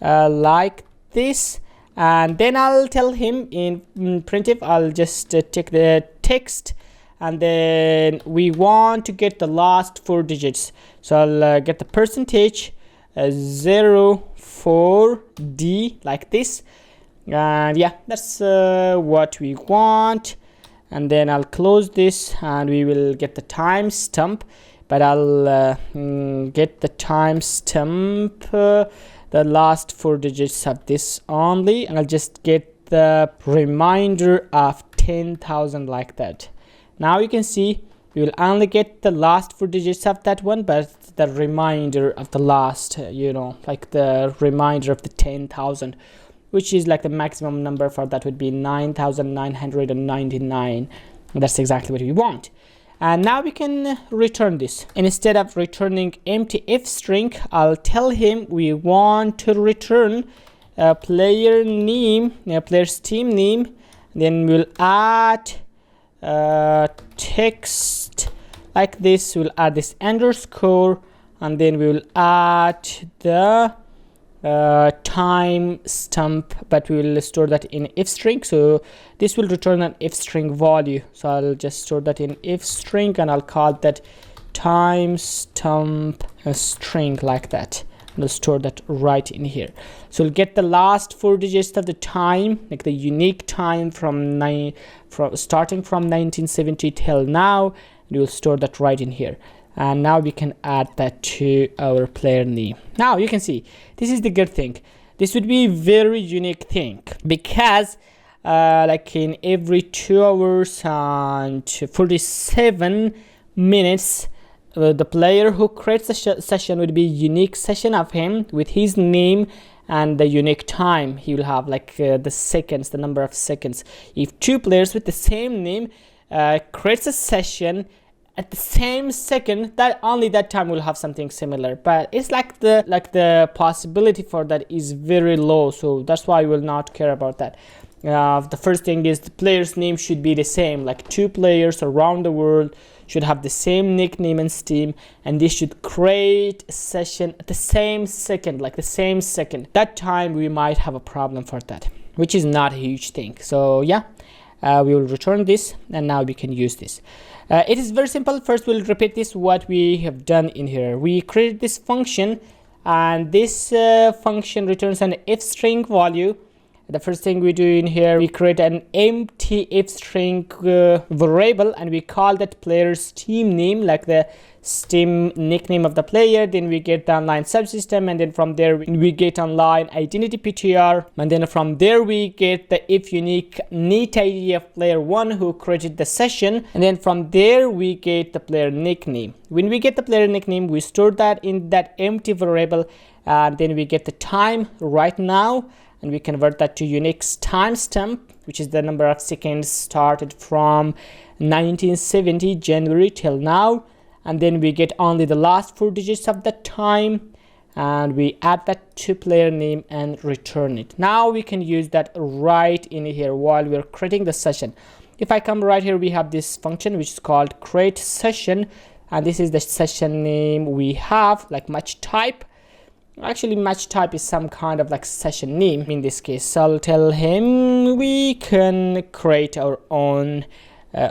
like this, and then I'll tell him in printf, I'll just take the text, and then we want to get the last 4 digits. So I'll get the percentage 04D like this, and yeah, that's what we want. And then I'll close this, and we will get the timestamp, but I'll get the timestamp the last 4 digits of this only, and I'll just get the reminder of 10,000 like that. Now you can see we will only get the last 4 digits of that one, but the reminder of the last, like the reminder of the 10,000, which is like the maximum number for that would be 9,999. That's exactly what we want. And now we can return this. Instead of returning empty if string, I'll tell him we want to return a player name, a player's team name. Then we'll add text like this. We'll add this underscore, and then we will add the timestamp, but we will store that in if string. So this will return an if string value. So I'll just store that in if string, and I'll call that timestamp string like that. I'll store that right in here. So we'll get the last 4 digits of the time, like the unique time from starting from 1970 till now, and we'll store that right in here. And now we can add that to our player name. Now you can see this is the good thing. This would be very unique thing, because like in every 2 hours and 47 minutes, the player who creates a session would be unique session of him with his name and the unique time. He will have like the seconds, the number of seconds. If 2 players with the same name creates a session at the same second, that only that time will have something similar, but it's like the possibility for that is very low. So that's why we will not care about that. The first thing is the player's name should be the same, like 2 players around the world should have the same nickname in Steam, and they should create a session at the same second, like the same second. That time we might have a problem for that, which is not a huge thing. So yeah, we will return this, and now we can use this. It is very simple. First we'll repeat this, what we have done in here. We created this function, and this function returns an if string value. The first thing we do in here, we create an empty if string variable, and we call that player's team name, like the Steam nickname of the player. Then we get the online subsystem, and then from there we get online identity PTR, and then from there we get the if unique neat ID of player 1 who created the session, and then from there we get the player nickname. When we get the player nickname, we store that in that empty variable, and then we get the time right now, and we convert that to unique timestamp, which is the number of seconds started from 1970 January till now. And then we get only the last 4 digits of that time, and we add that to player name and return it. Now we can use that right in here while we're creating the session. If I come right here, we have this function which is called create session, and this is the session name we have, like match type. Actually, match type is some kind of like session name in this case. So I'll tell him we can create our own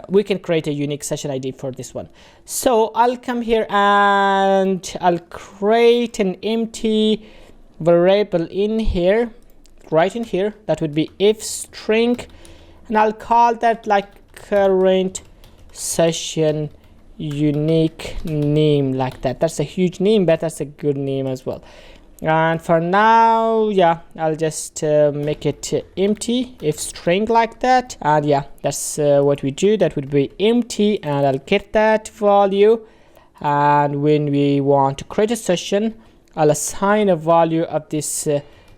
we can create a unique session ID for this one. So I'll come here and I'll create an empty variable in here, right in here. That would be if string, and I'll call that like current session unique name, like that. That's a huge name, but that's a good name as well. And for now, yeah, I'll just make it empty if string like that. And yeah, that's what we do. That would be empty, and I'll get that value. And when we want to create a session, I'll assign a value of this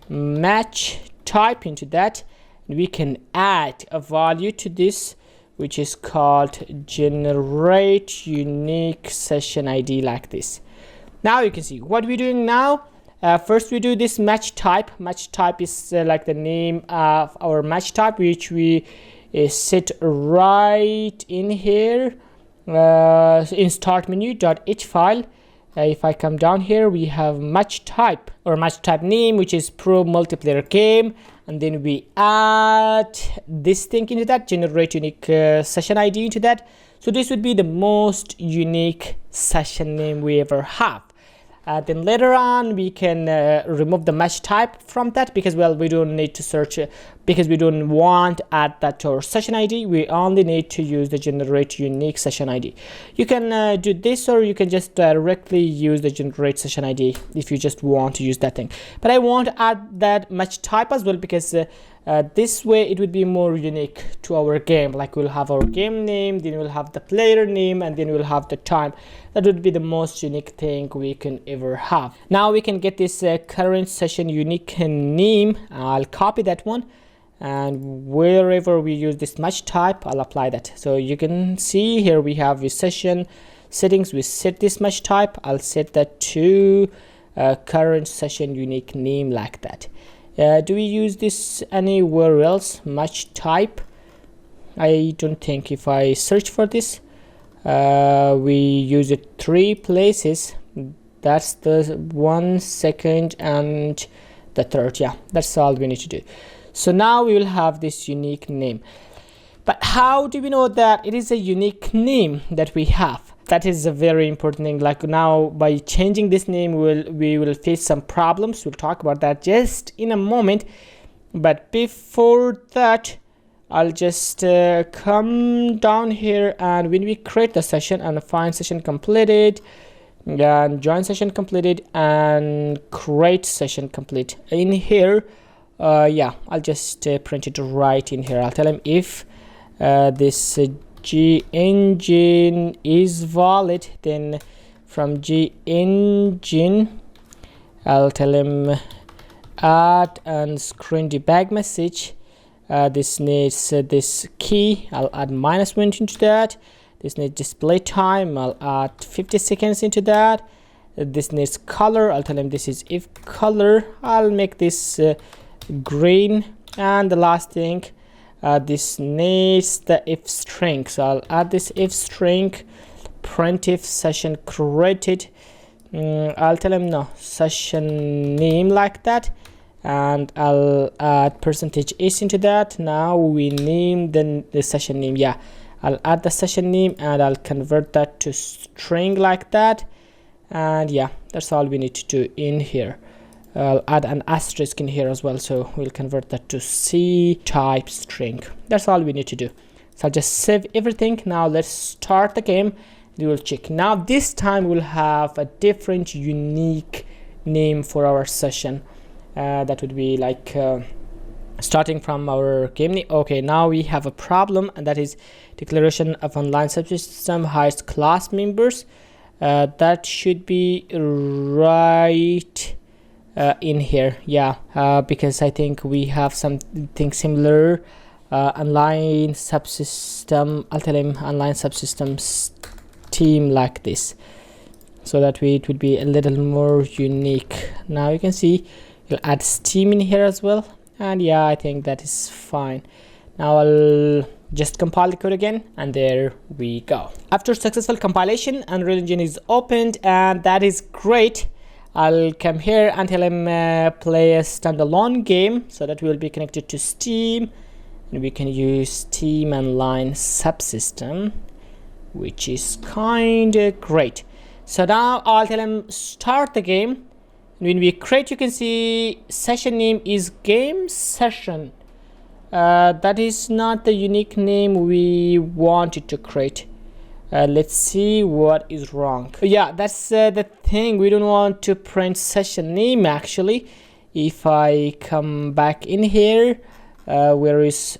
match type into that. We can add a value to this, which is called generate unique session ID, like this. Now you can see what we're doing now. First we do this match type. Match type is like the name of our match type, which we set right in here in start menu.h file. If I come down here, we have match type or match type name, which is pro multiplayer game, and then we add this thing into that, generate unique session ID into that. So this would be the most unique session name we ever have. Then later on we can remove the match type from that, because well, we don't need to search because we don't want to add that to our session ID. We only need to use the generate unique session ID. You can do this, or you can just directly use the generate session ID if you just want to use that thing. But I want to add that match type as well, because this way it would be more unique to our game. Like we'll have our game name, then we'll have the player name, and then we'll have the time. That would be the most unique thing we can ever have. Now we can get this current session unique name. I'll copy that one, and wherever we use this match type, I'll apply that. So you can see here we have the session settings. We set this match type. I'll set that to current session unique name, like that. Do we use this anywhere else? Match type? I don't think. If I search for this, we use it 3 places. That's the 1, 2nd, and the 3rd. Yeah, that's all we need to do. So now we will have this unique name. But how do we know that it is a unique name that we have? That is a very important thing. Like now, by changing this name, we will face some problems. We'll talk about that just in a moment. But before that, I'll just come down here, and when we create the session and find session completed, and join session completed, and create session complete in here, yeah, I'll just print it right in here. I'll tell him if this Eengine is valid, then from Eengine I'll tell him add and screen debug message. This needs this key. I'll add -1 into that. This needs display time. I'll add 50 seconds into that. This needs color. I'll tell him this is if color. I'll make this green. And the last thing, this needs the if string. So I'll add this if string, print if session created. I'll tell him no, session name, like that. And I'll add %s into that. Now we name the session name. Yeah, I'll add the session name, and I'll convert that to string, like that. And yeah, that's all we need to do in here. I'll add an asterisk in here as well, so we'll convert that to C type string. That's all we need to do. So I'll just save everything. Now let's start the game. We will check. Now this time we'll have a different unique name for our session. That would be like starting from our game name. Okay, now we have a problem, and that is declaration of online subsystem hides class members. That should be right in here. Yeah, because I think we have something similar. Online subsystem. I'll tell him online subsystems team, like this, so that it would be a little more unique. Now you can see you'll add Steam in here as well, and yeah, I think that is fine. Now I'll just compile the code again, and there we go. After successful compilation, Unreal Engine is opened, and that is great. I'll come here and tell him play a standalone game, so that will be connected to Steam, and we can use Steam Online subsystem, which is kind of great. So now I'll tell him start the game. When we create, you can see session name is game session. That is not the unique name we wanted to create. Let's see what is wrong. Yeah, that's the thing. We don't want to print session name actually. If I come back in here, where is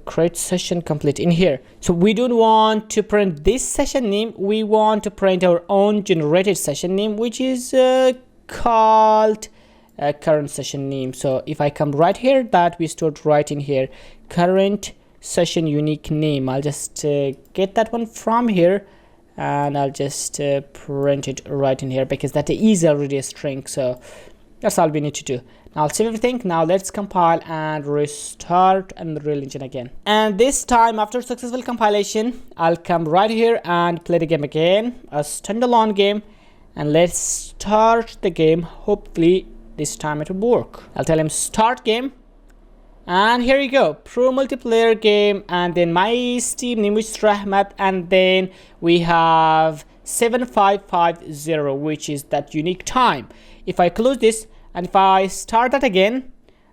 create session complete in here. So we don't want to print this session name. We want to print our own generated session name, which is called current session name. So if I come right here, that we stored right in here, current session unique name. I'll just get that one from here, and I'll just print it right in here, because that is already a string. So that's all we need to do. Now I'll save everything. Now let's compile and restart Unreal Engine again. And this time, after successful compilation, I'll come right here and play the game again, a standalone game, and let's start the game. Hopefully this time it will work. I'll tell him start game, and here you go, pro multiplayer game, and then my Steam name is Rahmat, and then we have 7550, which is that unique time. If I close this and if I start that again,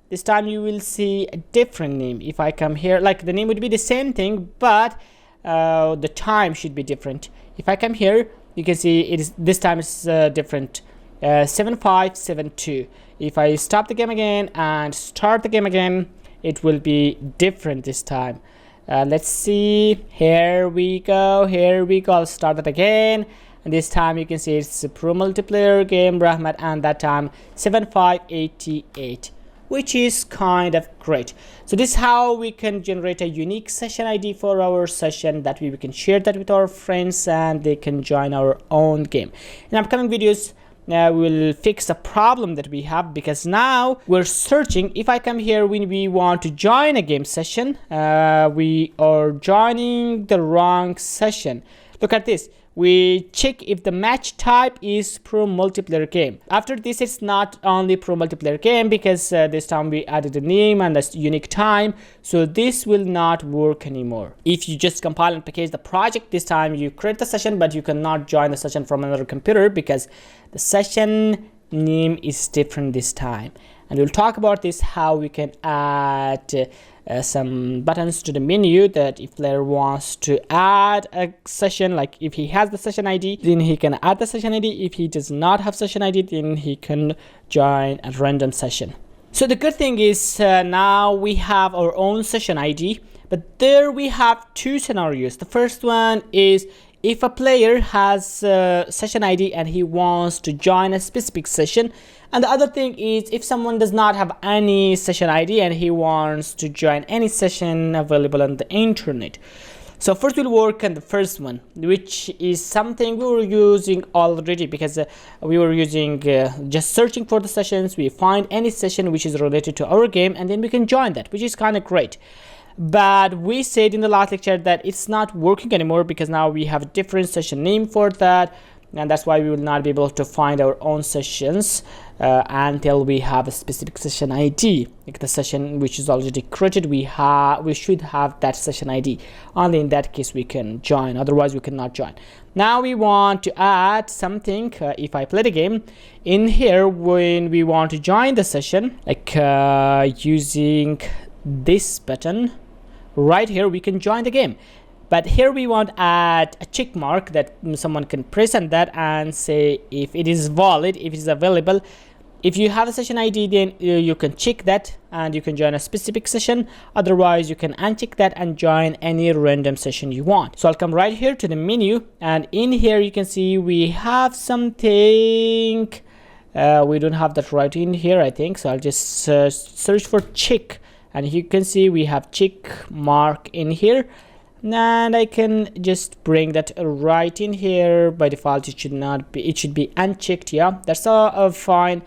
this time you will see a different name. If I come here, like the name would be the same thing, but the time should be different. If I come here, you can see it is this time is different, 7572. If I stop the game again and start the game again, it will be different this time. Let's see, here we go, I'll start it again, and this time you can see it's a pro multiplayer game Rahmat, and that time 7588, which is kind of great. So this is how we can generate a unique session ID for our session, that we can share that with our friends and they can join our own game. In upcoming videos, now we'll fix a problem that we have, because now we're searching. If I come here, when we want to join a game session, we are joining the wrong session. Look at this. We check if the match type is pro multiplayer game. After this, it's not only pro multiplayer game, because this time we added a name and a unique time, so this will not work anymore. If you just compile and package the project, this time you create the session, but you cannot join the session from another computer, because the session name is different this time. And we'll talk about this, how we can add some buttons to the menu, that if player wants to add a session, like if he has the session ID, then he can add the session ID. If he does not have session ID, then he can join a random session. So the good thing is now we have our own session ID, but there we have two scenarios. The first one is if a player has a session ID and he wants to join a specific session, and the other thing is if someone does not have any session ID and he wants to join any session available on the internet. So first we'll work on the first one, which is something we were using already, because we were using just searching for the sessions. We find any session which is related to our game, and then we can join that, which is kind of great. But we said in the last lecture that it's not working anymore, because now we have a different session name for that, and that's why we will not be able to find our own sessions until we have a specific session ID. Like the session which is already created, we should have that session ID. Only in that case we can join, otherwise we cannot join. Now we want to add something. If I play the game in here, when we want to join the session, like using this button right here, we can join the game. But here we want to add a check mark that someone can press on that and say if it is valid, if it is available. If you have a session ID, then you can check that and you can join a specific session. Otherwise, you can uncheck that and join any random session you want. So I'll come right here to the menu, and in here you can see we have something. We don't have that right in here, I think. So I'll just search for check, and you can see we have check mark in here. And I can just bring that right in here. By default it should not be, it should be unchecked. Yeah, that's all fine.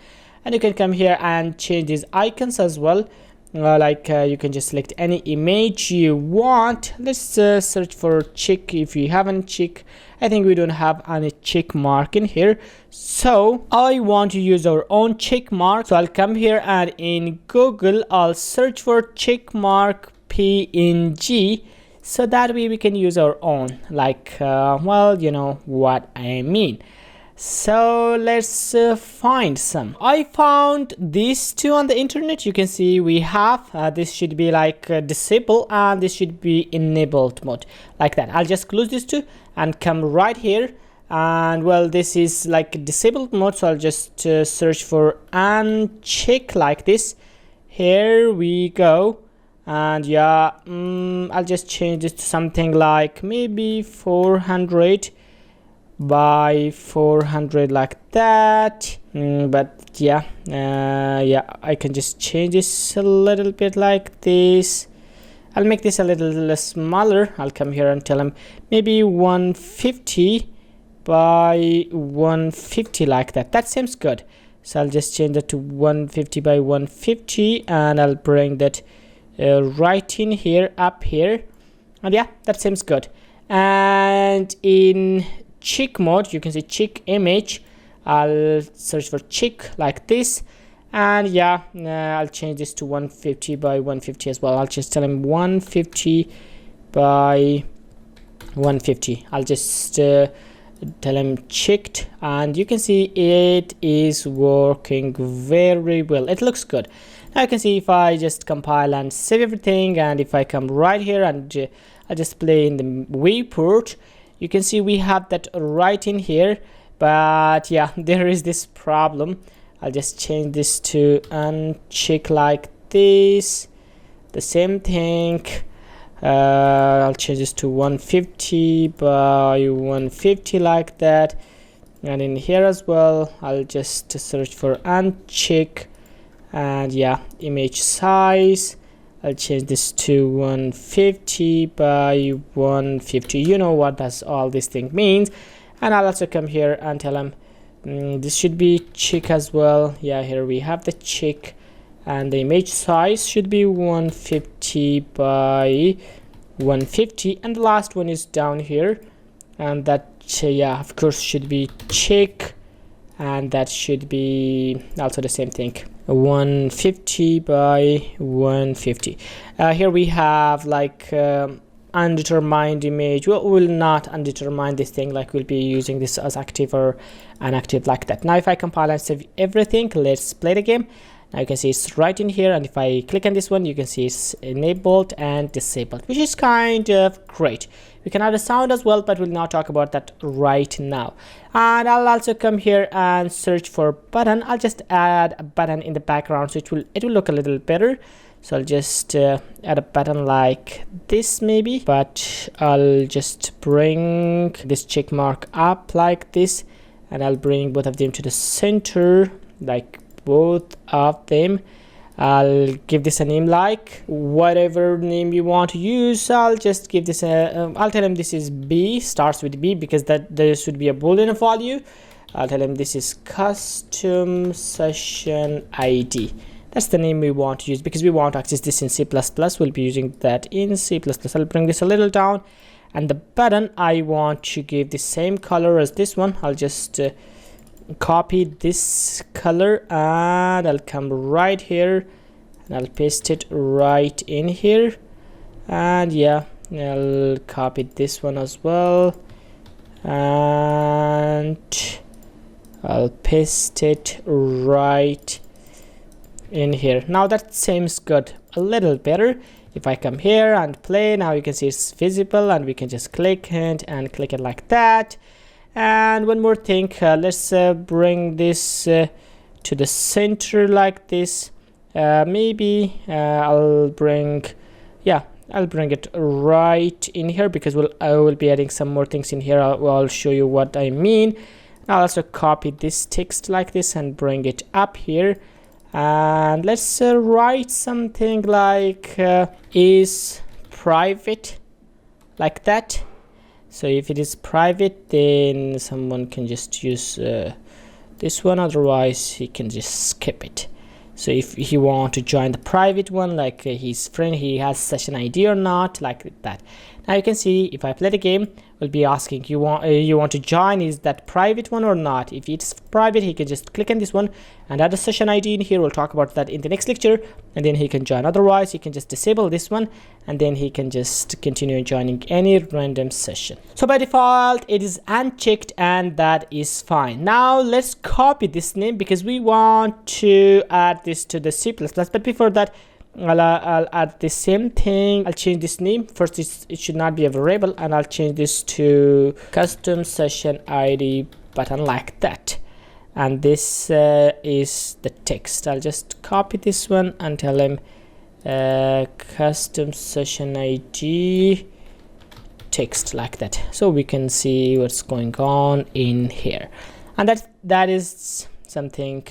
And you can come here and change these icons as well. You can just select any image you want. Let's search for check. If you haven't check, I think we don't have any check mark in here, so I want to use our own check mark. So I'll come here and in Google I'll search for check mark PNG, so that way we can use our own, like well, you know what I mean. So let's find some. I found these two on the internet. You can see we have this should be like disable, and this should be enabled mode, like that. I'll just close these two and come right here, and well, this is like disabled mode, so I'll just search for uncheck like this. Here we go. And yeah, I'll just change it to something like maybe 400. by 400 like that. But yeah, I can just change this a little bit like this. I'll make this a little smaller. I'll come here and tell him maybe 150 by 150 like that. That seems good. So I'll just change that to 150 by 150, and I'll bring that right in here, up here, and yeah, that seems good. And in chick mode, you can see chick image. I'll search for chick like this, and yeah, I'll change this to 150 by 150 as well. I'll just tell him 150 by 150. I'll just tell him checked, and you can see it is working very well. It looks good. Now you can see if I just compile and save everything, and if I come right here and I just play in the viewport, you can see we have that right in here. But yeah, there is this problem. I'll just change this to uncheck like this. The same thing. I'll change this to 150 by 150 like that, and in here as well I'll just search for uncheck, and yeah, image size, I'll change this to 150 by 150. You know what does all this thing means. And I'll also come here and tell them this should be check as well. Yeah, here we have the check, and the image size should be 150 by 150, and the last one is down here, and that yeah, of course should be check, and that should be also the same thing, 150 by 150. Here we have like undetermined image. We will not undetermine this thing, like we'll be using this as active or inactive like that. Now if I compile and save everything, let's play the game. Now you can see it's right in here, and if I click on this one, you can see it's enabled and disabled, which is kind of great. We can add a sound as well, but we'll not talk about that right now. And I'll also come here and search for button. I'll just add a button in the background, so it will look a little better. So I'll just add a button like this maybe, but I'll just bring this check mark up like this, and I'll bring both of them to the center, like both of them. I'll give this a name, like whatever name you want to use. I'll just give this a I'll tell him this is B, starts with B, because that there should be a boolean value. I'll tell him this is custom session ID. That's the name we want to use, because we want to access this in C++. We'll be using that in C++. I'll bring this a little down, and the button I want to give the same color as this one. I'll just copy this color, and I'll come right here and I'll paste it right in here, and yeah, I'll copy this one as well, and I'll paste it right in here. Now that seems good, a little better. If I come here and play, now you can see it's visible, and we can just click it and click it like that. And one more thing, let's bring this to the center like this. Maybe I'll bring it right in here, because I will be adding some more things in here. I'll show you what I mean. I'll also copy this text like this and bring it up here, and let's write something like is private like that. So if it is private, then someone can just use this one, otherwise he can just skip it. So if he want to join the private one, like his friend, he has session ID or not, like that. Now you can see if I play the game, we'll be asking you want to join, is that private one or not? If it's private, he can just click on this one and add a session ID in here. We'll talk about that in the next lecture, and then he can join. Otherwise, he can just disable this one, and then he can just continue joining any random session. So by default, it is unchecked, and that is fine. Now let's copy this name, because we want to add this to the C++. But before that, I'll add the same thing. I'll change this name. First, it should not be a variable, and I'll change this to custom session ID button like that. And this is the text. I'll just copy this one and tell him custom session ID text like that, so we can see what's going on in here, and that is something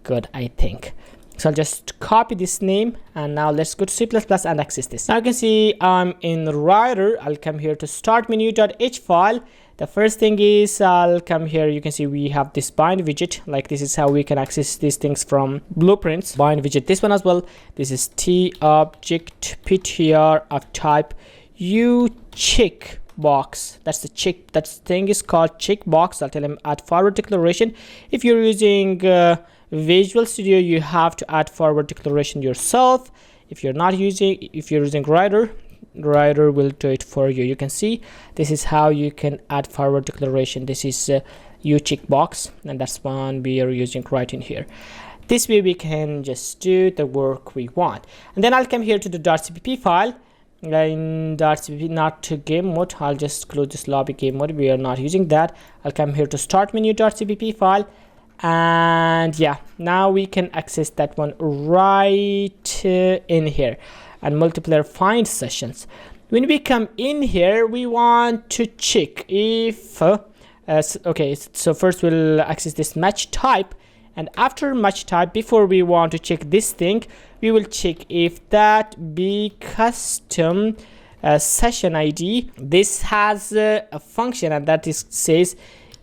good, I think. So I'll just copy this name, and now let's go to C++ and access this. Now you can see I'm in writer. I'll come here to start menu.h file. The first thing is I'll come here. You can see we have this bind widget. Like, this is how we can access these things from blueprints. Bind widget, this one as well. This is t object ptr of type u checkbox. That's the check. That thing is called checkbox. I'll tell him add forward declaration. If you're using Visual Studio, you have to add forward declaration yourself. If you're using writer will do it for you. You can see this is how you can add forward declaration. This is u checkbox, and that's one we are using right in here. This way we can just do the work we want. And then I'll come here to the .cpp file. In .cpp, not to game mode, I'll just close this lobby game mode. We are not using that. I'll come here to start menu.cpp file, and yeah, now we can access that one right in here. And multiplayer find sessions. When we come in here, we want to check if okay, so first we'll access this match type, and after match type, before we want to check this thing, we will check if that be custom session ID. This has a function, and that says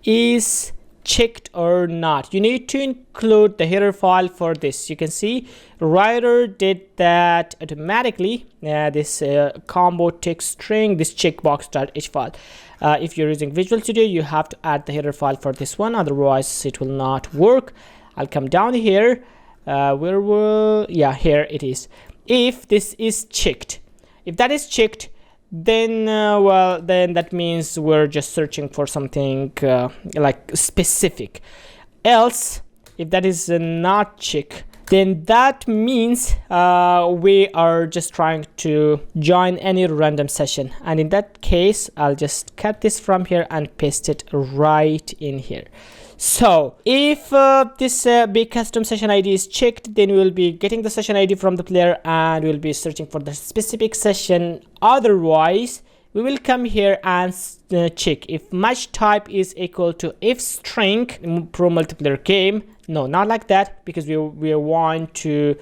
is checked or not. You need to include the header file for this. You can see writer did that automatically. This combo text string, this checkbox.h file. If you're using Visual Studio, you have to add the header file for this one, otherwise it will not work. I'll come down here. Here it is. If this is checked, if that is checked, then then that means we're just searching for something like specific. Else, if that is not checked, then that means we are just trying to join any random session, and in that case I'll just cut this from here and paste it right in here. So if this big custom session ID is checked, then we will be getting the session ID from the player, and we'll be searching for the specific session. Otherwise, we will come here and check if match type is equal to if string pro multiplayer game. No, not like that, because we want to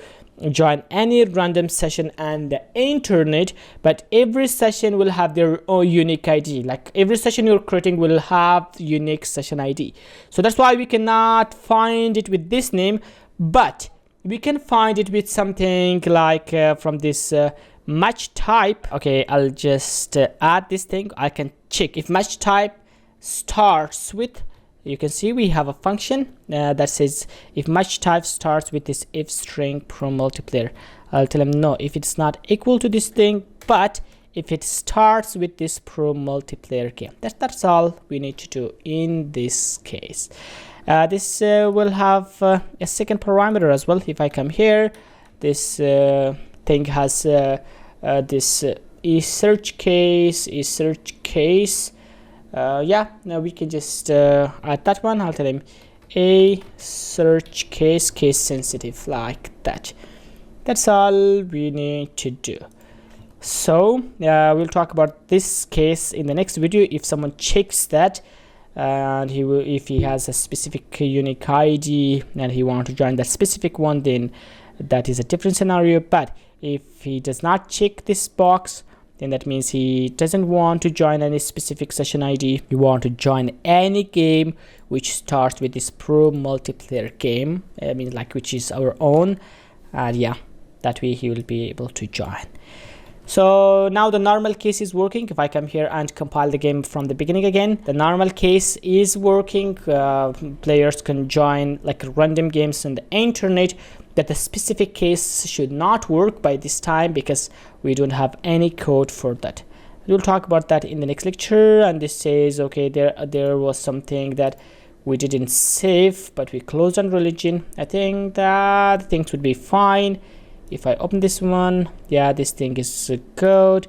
join any random session and the internet, but every session will have their own unique ID. Like, every session you're creating will have unique session ID. So that's why we cannot find it with this name, but we can find it with something like from this match type. Okay, I'll just add this thing. I can check if match type starts with, you can see we have a function that says if match type starts with this if string pro multiplayer. I'll tell them no, if it's not equal to this thing, but if it starts with this pro multiplayer game. That's all we need to do in this case. This will have a second parameter as well. If I come here, this thing has this search case. Yeah, now we can just add that one. I'll tell him a search case sensitive, like that. That's all we need to do. So we'll talk about this case in the next video. If someone checks that, and if he has a specific unique ID and he wants to join that specific one, then that is a different scenario. But if he does not check this box, then that means he doesn't want to join any specific session ID. You want to join any game which starts with this pro multiplayer game, I mean, like, which is our own, and yeah, that way he will be able to join. So now the normal case is working. If I come here and compile the game from the beginning again, the normal case is working. Players can join like random games on the internet, but the specific case should not work by this time because we don't have any code for that. We'll talk about that in the next lecture. And this says, okay, there was something that we didn't save, but we closed on religion. I think that things would be fine. If I open this one, yeah, this thing is good.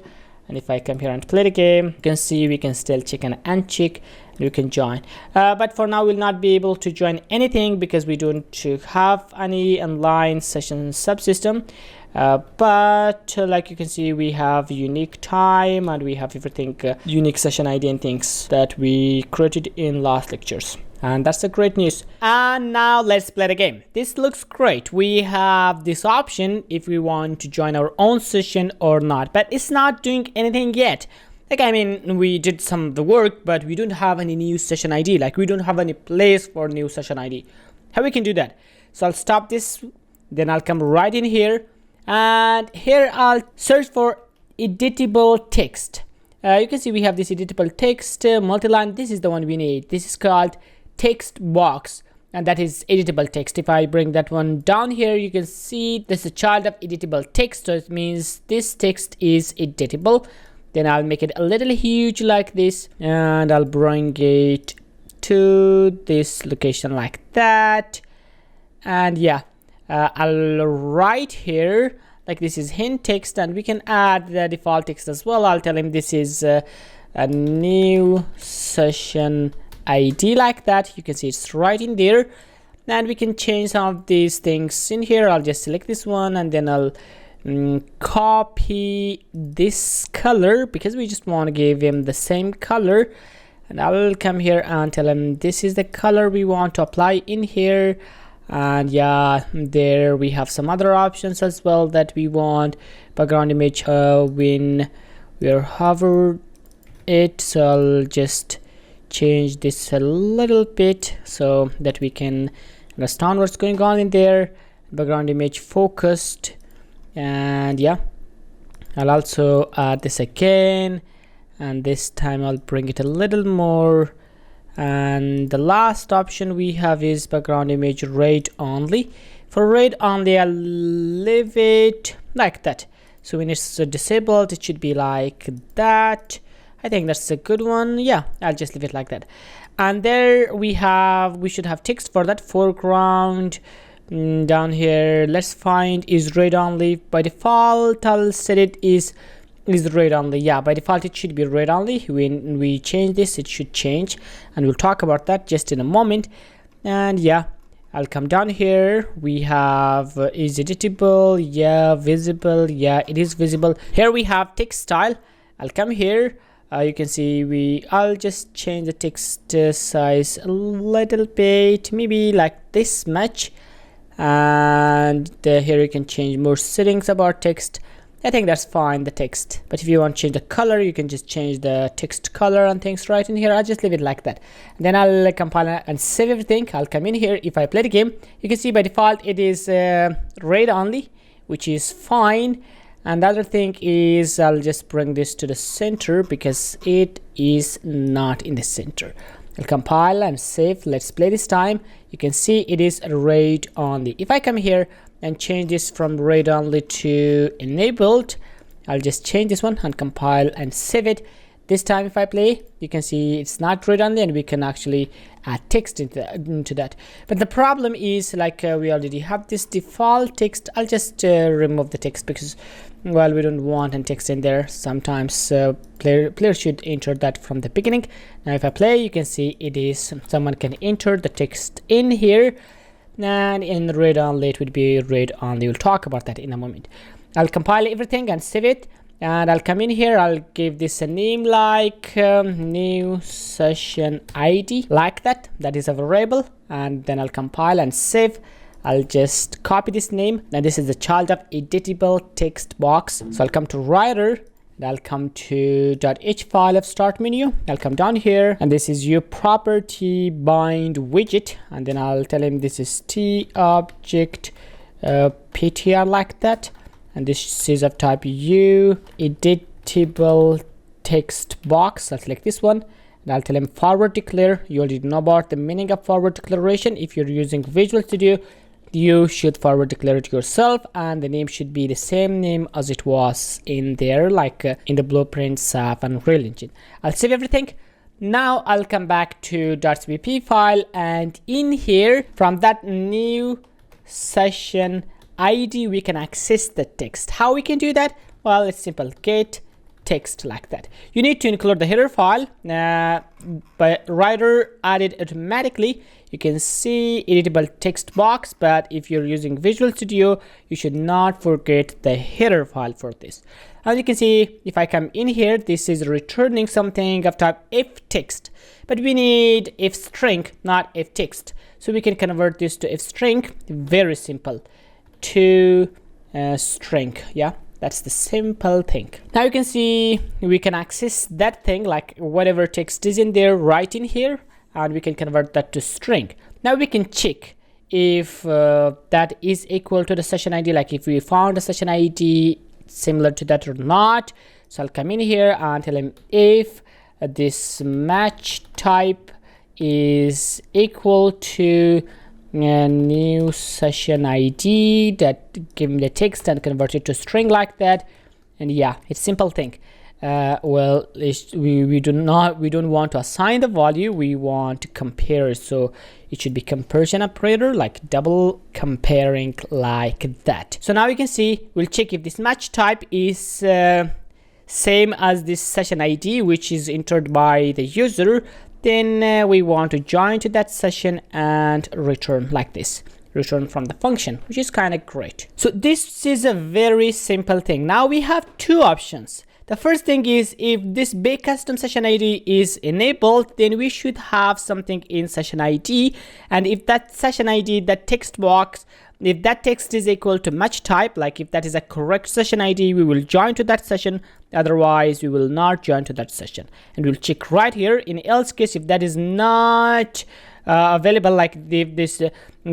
And if I come here and play the game, you can see we can still check and uncheck, and you can join. But for now, we'll not be able to join anything because we don't have any online session subsystem. but like you can see, we have unique time and we have everything, unique session ID and things that we created in last lectures. And that's the great news. And now let's play the game. This looks great. We have this option if we want to join our own session or not, but it's not doing anything yet. Like, I mean, we did some of the work, but we don't have any new session ID. Like, we don't have any place for new session ID. How we can do that? So I'll stop this, then I'll come right in here, and here I'll search for editable text. You can see we have this editable text, multi-line. This is the one we need. This is called text box, and that is editable text. If I bring that one down here, you can see this is a child of editable text, so it means this text is editable. Then I'll make it a little huge like this, and I'll bring it to this location like that. And yeah, I'll write here like this is hint text, and we can add the default text as well. I'll tell him this is a new session ID like that. You can see it's right in there, and we can change some of these things in here. I'll just select this one, and then I'll copy this color because we just want to give him the same color, and I'll come here and tell him this is the color we want to apply in here. And yeah, there we have some other options as well that we want. Background image when we're hovered it, so I'll just change this a little bit so that we can understand what's going on in there. Background image focused, and yeah, I'll also add this again, and this time I'll bring it a little more. And the last option we have is background image read only. For read only, I'll leave it like that. So when it's disabled, it should be like that. I think that's a good one. Yeah, I'll just leave it like that. And there we should have text for that. Foreground down here, let's find is read only. By default, I'll set it is read only. Yeah, by default it should be read only. When we change this, it should change, and we'll talk about that just in a moment. And yeah, I'll come down here. We have is editable? Yeah. Visible? Yeah, it is visible. Here we have text style. I'll come here. You can see I'll just change the text size a little bit, maybe like this much. And here you can change more settings about text. I think that's fine, the text. But if you want to change the color, you can just change the text color and things right in here. I'll just leave it like that. And then I'll compile and save everything. I'll come in here. If I play the game, you can see by default it is read only, which is fine. And the other thing is I'll just bring this to the center because it is not in the center. I'll compile and save. Let's play this time. You can see it is read only. If I come here and change this from read only to enabled, I'll just change this one and compile and save it. This time if I play, you can see it's not read only, and we can actually add text into that. But the problem is, like we already have this default text. I'll just remove the text because, well, we don't want any text in there. Sometimes player should enter that from the beginning. Now if I play, you can see it is someone can enter the text in here, and in read only it would be read only. We'll talk about that in a moment. I'll compile everything and save it, and I'll come in here. I'll give this a name like new session ID, like that. That is a variable, and then I'll compile and save. I'll just copy this name. Now this is the child of editable text box. So I'll come to writer, and I'll come to .h file of start menu. I'll come down here, and this is your property bind widget, and then I'll tell him this is t object ptr like that, and this is of type u editable text box. I'll select this one, and I'll tell him forward declare. You already know about the meaning of forward declaration. If you're using Visual Studio, you should forward declare it yourself, and the name should be the same name as it was in there, like in the blueprint, SAF, and Real Engine. I'll save everything. Now I'll come back to .cpp file, and in here from that new session ID we can access the text. How we can do that? Well, it's simple. Get text like that. You need to include the header file, but writer added automatically. You can see editable text box, but if you're using Visual Studio, you should not forget the header file for this. As you can see, if I come in here, this is returning something of type if text, but we need if string, not if text. So we can convert this to if string, very simple, to string. Yeah, that's the simple thing. Now you can see we can access that thing, like whatever text is in there, right in here, and we can convert that to string. Now we can check if that is equal to the session ID, like if we found a session ID similar to that or not. So I'll come in here and tell him if this match type is equal to a new session ID, that give me the text and convert it to string like that. And yeah, it's simple thing. Well, we don't want to assign the value, we want to compare. So it should be comparison operator, like double comparing like that. So now you can see, we'll check if this match type is same as this session ID, which is entered by the user. Then we want to join to that session and return like this, return from the function, which is kind of great. So this is a very simple thing. Now we have two options. The first thing is, if this big custom session ID is enabled, then we should have something in session ID. And if that session ID, that text box, if that text is equal to match type, like if that is a correct session ID, we will join to that session. Otherwise, we will not join to that session. And we'll check right here in else case, if that is not available, like this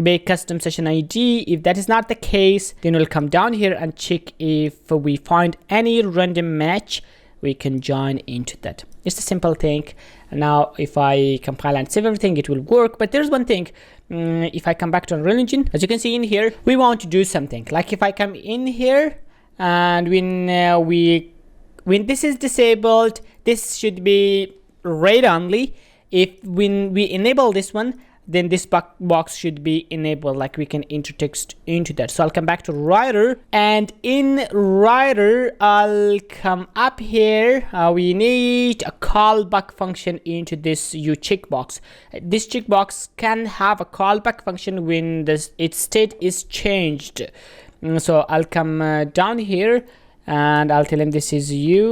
big custom session ID, if that is not the case, then we'll come down here and check if we find any random match, we can join into that. It's a simple thing. Now if I compile and save everything, it will work. But there's one thing, if I come back to Unreal Engine, as you can see in here, we want to do something. Like if I come in here, and when this is disabled, this should be read only. If when we enable this one, then this box should be enabled, like we can enter text into that. So I'll come back to writer, and in writer I'll come up here. We need a callback function into this checkbox. This checkbox can have a callback function when its state is changed. So I'll come down here and I'll tell him this is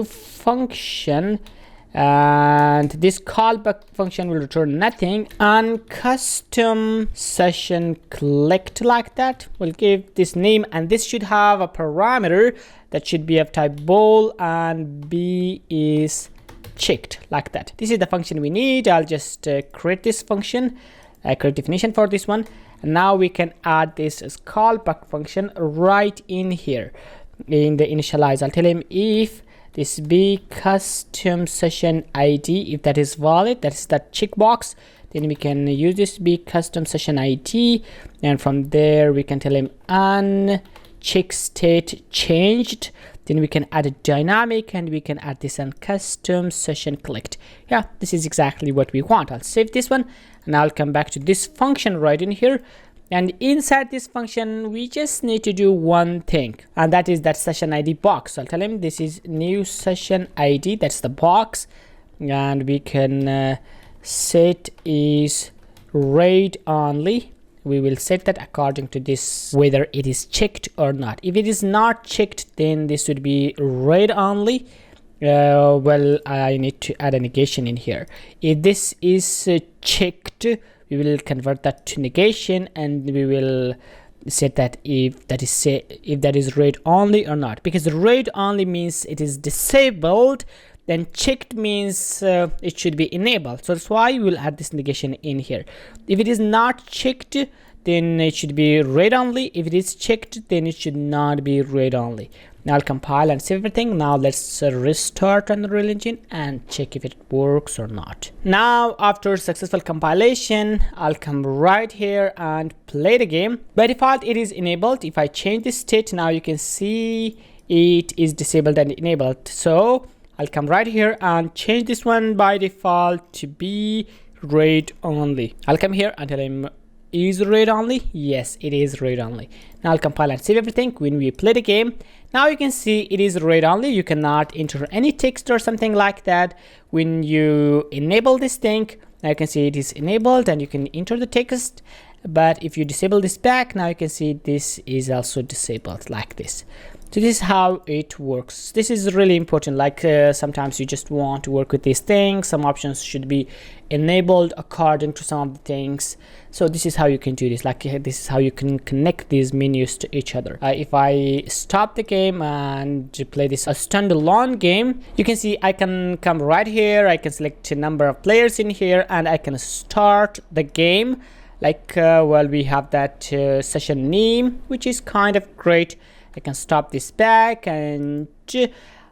function, and this callback function will return nothing, and custom session clicked like that. We'll give this name, and this should have a parameter that should be of type bool, and b is checked like that. This is the function we need. I'll just create this function, create definition for this one, and now we can add this as callback function right in here in the initialize. I'll tell him if this be custom session ID, if that is valid, that's that checkbox, then we can use this be custom session ID, and from there we can tell him uncheck state changed. Then we can add a dynamic, and we can add this on custom session clicked. Yeah, this is exactly what we want. I'll save this one, and I'll come back to this function right in here. And inside this function, we just need to do one thing, and that is that session ID box. So I'll tell him this is new session ID, that's the box, and we can set is read only. We will set that according to this, whether it is checked or not. If it is not checked, then this would be read only. Well, I need to add a negation in here. If this is checked, we will convert that to negation, and we will set that if that is read only or not, because read only means it is disabled, then checked means it should be enabled. So that's why we will add this negation in here. If it is not checked, then it should be read only. If it is checked, then it should not be read only. Now I'll compile and save everything. Now let's restart Unreal Engine and check if it works or not. Now after successful compilation, I'll come right here and play the game. By default, it is enabled. If I change the state, now you can see it is disabled and enabled. So I'll come right here and change this one by default to be read only. I'll come here and tell him is read only. Yes, it is read only. Now I'll compile and save everything. When we play the game, now you can see it is read only. You cannot enter any text or something like that. When you enable this thing, now you can see it is enabled and you can enter the text. But if you disable this back, now you can see this is also disabled like this. So this is how it works. This is really important. Like sometimes you just want to work with these things. Some options should be enabled according to some of the things. So this is how you can do this. Like this is how you can connect these menus to each other. If I stop the game and play this a standalone game, you can see I can come right here. I can select a number of players in here and I can start the game. Like well, we have that session name, which is kind of great. I can stop this back and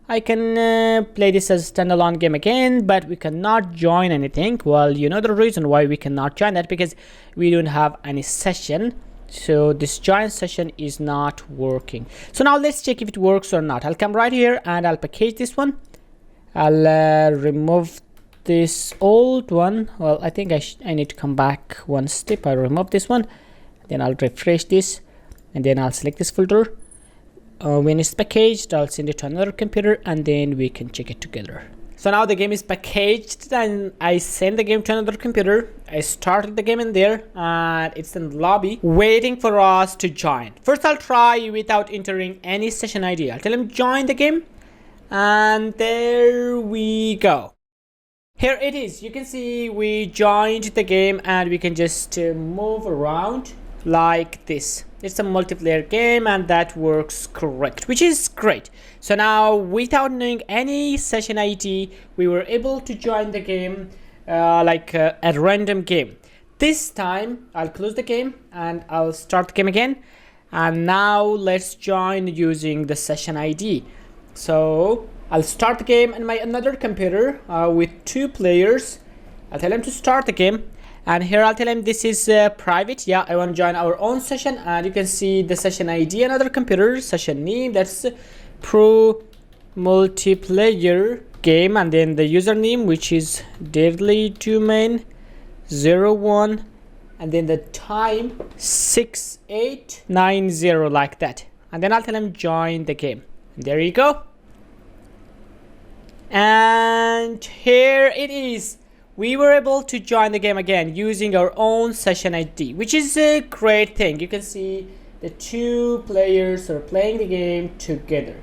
I can play this as a standalone game again, but we cannot join anything. Well, you know the reason why we cannot join that, because we don't have any session. So this join session is not working. So now let's check if it works or not. I'll come right here and I'll package this one. I'll remove this old one. Well, I think I need to come back one step. I'll remove this one, then I'll refresh this, and then I'll select this folder. When it's packaged, I'll send it to another computer and then we can check it together. So now the game is packaged and I send the game to another computer. I started the game in there and it's in the lobby waiting for us to join. First I'll try without entering any session ID. I'll tell him join the game and there we go. Here it is. You can see we joined the game and we can just move around like this. It's a multiplayer game and that works correct, which is great. So now without knowing any session ID, we were able to join the game like a random game. This time I'll close the game and I'll start the game again, and now let's join using the session ID. So I'll start the game on my another computer with 2 players. I'll tell him to start the game. And here I'll tell him this is private. Yeah, I want to join our own session. And you can see the session ID, another computer, session name, that's Pro Multiplayer Game. And then the username, which is Deadly Domain 01. And then the time 6890, like that. And then I'll tell him join the game. And there you go. And here it is. We were able to join the game again using our own session ID, which is a great thing. You can see the 2 players are playing the game together.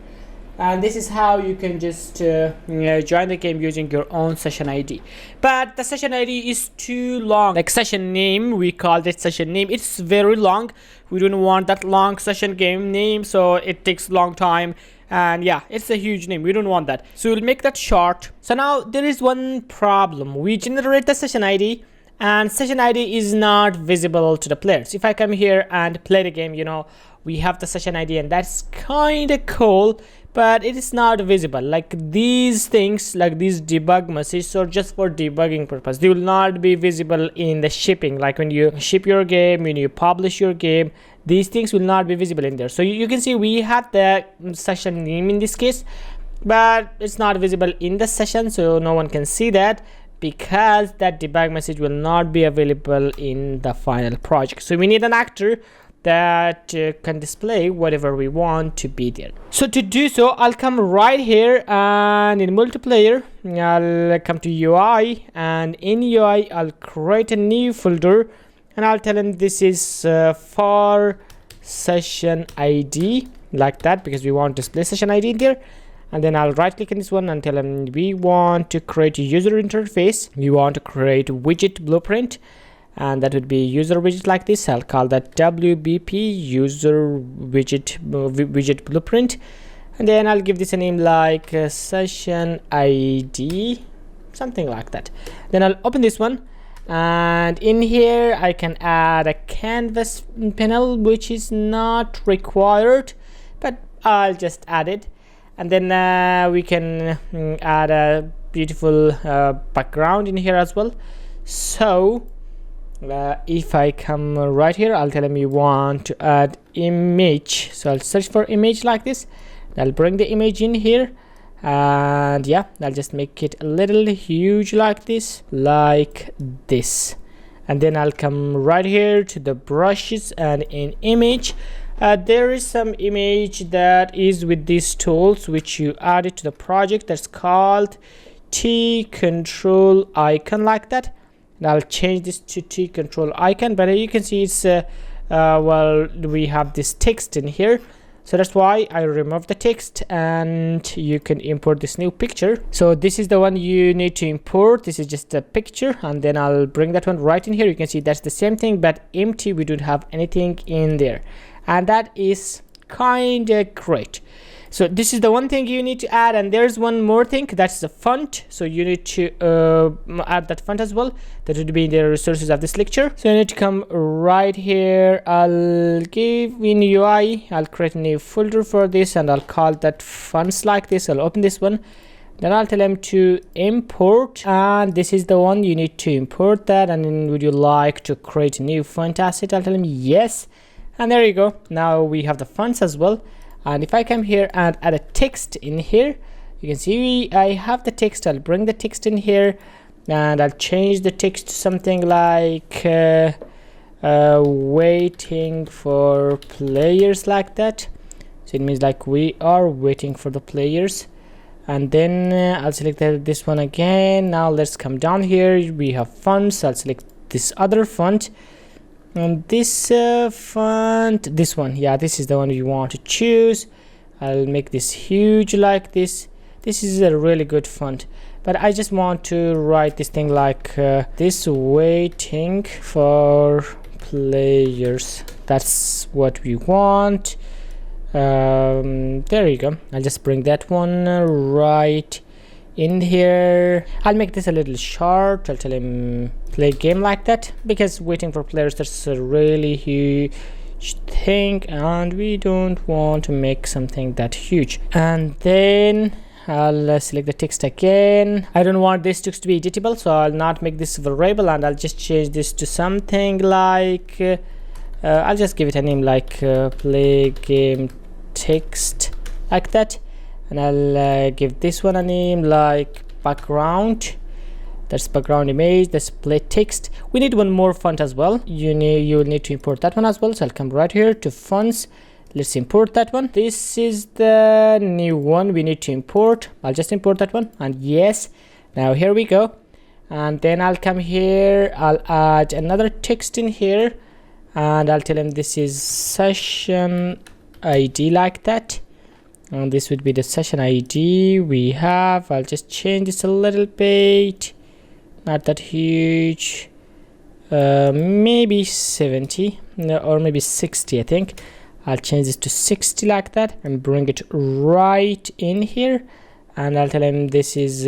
And this is how you can just join the game using your own session ID. But the session ID is too long. Like session name, we called it session name. It's very long. We don't want that long session game name, so it takes a long time. And yeah, it's a huge name. We don't want that. So we'll make that short. So now there is one problem. We generate the session ID and session ID is not visible to the players. If I come here and play the game, you know, we have the session ID and that's kind of cool, but it is not visible. Like these things, like these debug messages are just for debugging purpose. They will not be visible in the shipping. Like when you ship your game, when you publish your game, these things will not be visible in there. So you can see we had the session name in this case, but it's not visible in the session, so no one can see that because that debug message will not be available in the final project. So we need an actor that can display whatever we want to be there. So to do so, I'll come right here and in multiplayer, I'll come to UI, and in UI, I'll create a new folder. And I'll tell him this is for session ID, like that, because we want to display session ID in there. And then I'll right click on this one and tell him we want to create a user interface. We want to create widget blueprint, and that would be user widget like this. I'll call that WBP user widget blueprint. And then I'll give this a name like session ID, something like that. Then I'll open this one. And in here I can add a canvas panel, which is not required, but I'll just add it. And then we can add a beautiful background in here as well. So if I come right here, I'll tell him you want to add image. So I'll search for image like this. I'll bring the image in here. And yeah, I'll just make it a little huge like this. and then I'll come right here to the brushes, and in image there is some image that is with these tools which you added to the project, that's called T control icon, like that. And I'll change this to T control icon, but you can see it's well, we have this text in here, so that's why I remove the text, and you can import this new picture. So this is the one you need to import. This is just a picture, and then I'll bring that one right in here. You can see that's the same thing, but empty. We don't have anything in there, and that is kind of great. So this is the one thing you need to add, and there's one more thing, that's the font. So you need to add that font as well. That would be in the resources of this lecture. So you need to come right here. I'll give in UI, I'll create a new folder for this, and I'll call that fonts like this. I'll open this one, then I'll tell them to import, and this is the one you need to import that. And then would you like to create a new font asset? I'll tell them yes, and there you go. Now we have the fonts as well. And if I come here and add a text in here, you can see I have the text. I'll bring the text in here, and I'll change the text to something like waiting for players, like that. So it means like we are waiting for the players. And then I'll select this one again. Now let's come down here. We have fonts. I'll select this other font. And this font, this one, yeah, this is the one you want to choose. I'll make this huge like this. This is a really good font, but I just want to write this thing like this, waiting for players. That's what we want. There you go. I'll just bring that one right in here. I'll make this a little short. I'll tell him play game, like that, because waiting for players, that's a really huge thing, and we don't want to make something that huge. And then I'll select the text again. I don't want this text to be editable, so I'll not make this variable, and I'll just change this to something like I'll just give it a name like play game text, like that. And I'll give this one a name like background. That's background image. That's play text. We need one more font as well. You will need to import that one as well. So I'll come right here to fonts. Let's import that one. This is the new one we need to import. I'll just import that one, and yes. Now here we go. And then I'll come here. I'll add another text in here, and I'll tell him this is session ID, like that. And this would be the session ID we have. I'll just change this a little bit, not that huge, maybe 70 or maybe 60. I think I'll change this to 60, like that, and bring it right in here. And I'll tell him this is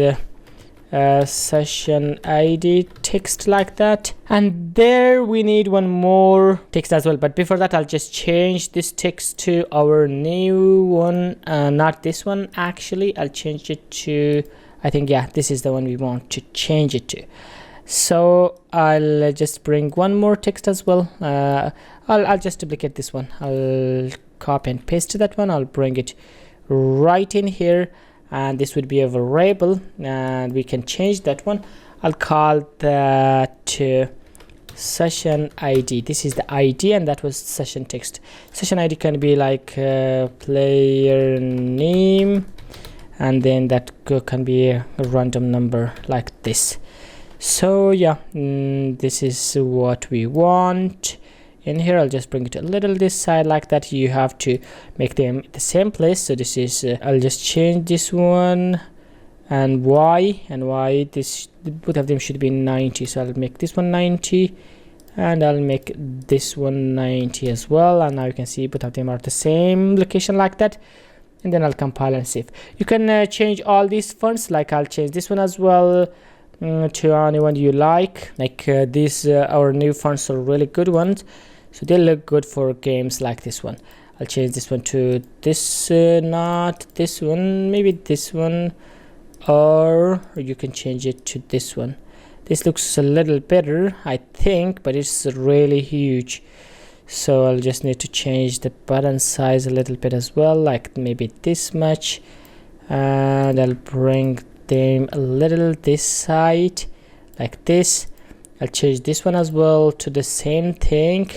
session ID text, like that. And there we need one more text as well, but before that I'll just change this text to our new one, not this one actually. I'll change it to, I think, yeah, this is the one we want to change it to. So I'll just bring one more text as well. I'll just duplicate this one. I'll copy and paste that one. I'll bring it right in here, and this would be a variable, and we can change that one. I'll call that session ID. This is the ID, and that was session text. Session ID can be like player name, and then that can be a random number like this. So yeah, this is what we want in here. I'll just bring it a little this side, like that. You have to make them the same place. So this is I'll just change this one and y, this both of them should be 90. So I'll make this one 90, and I'll make this one 90 as well. And now you can see both of them are the same location, like that. And then I'll compile and save. You can change all these fonts, like I'll change this one as well to anyone you like these our new fonts are really good ones, so they look good for games like this one. I'll change this one to this, not this one, maybe this one, or you can change it to this one. This looks a little better, I think, but it's really huge, so I'll just need to change the button size a little bit as well, like maybe this much, and I'll bring them a little this side like this. I'll change this one as well to the same thing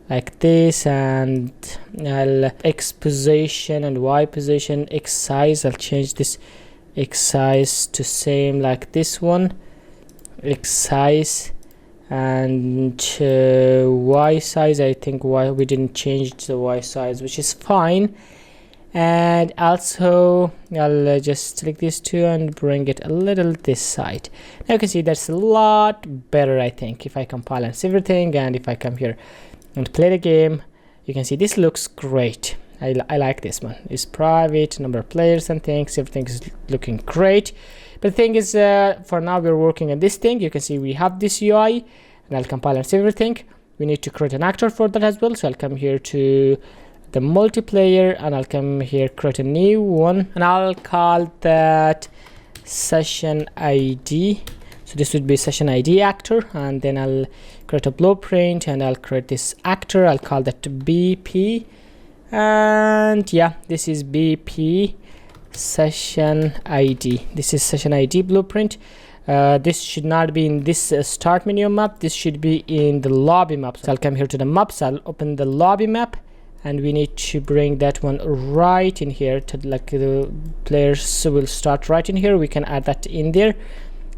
like this, and I'll X position and Y position, X size, I'll change this X size to same like this one, X size, and Y size, I think why we didn't change the Y size, which is fine. And also I'll just select these two and bring it a little this side. Now you can see that's a lot better, I think. If I compile and save everything, and if I come here and play the game, you can see this looks great. I like this one. It's private, number of players and things, everything is looking great. But the thing is, for now we're working on this thing. You can see we have this UI, and I'll compile and save everything. We need to create an actor for that as well, so I'll come here to the multiplayer, and I'll come here, create a new one, and I'll call that session ID. So this would be session ID actor, and then I'll create a blueprint, and I'll create this actor. I'll call that BP, and yeah, this is BP session ID. This is session ID blueprint. This should not be in this start menu map. This should be in the lobby map. So I'll come here to the maps. I'll open the lobby map, and we need to bring that one right in here to, like, the players will start right in here. We can add that in there.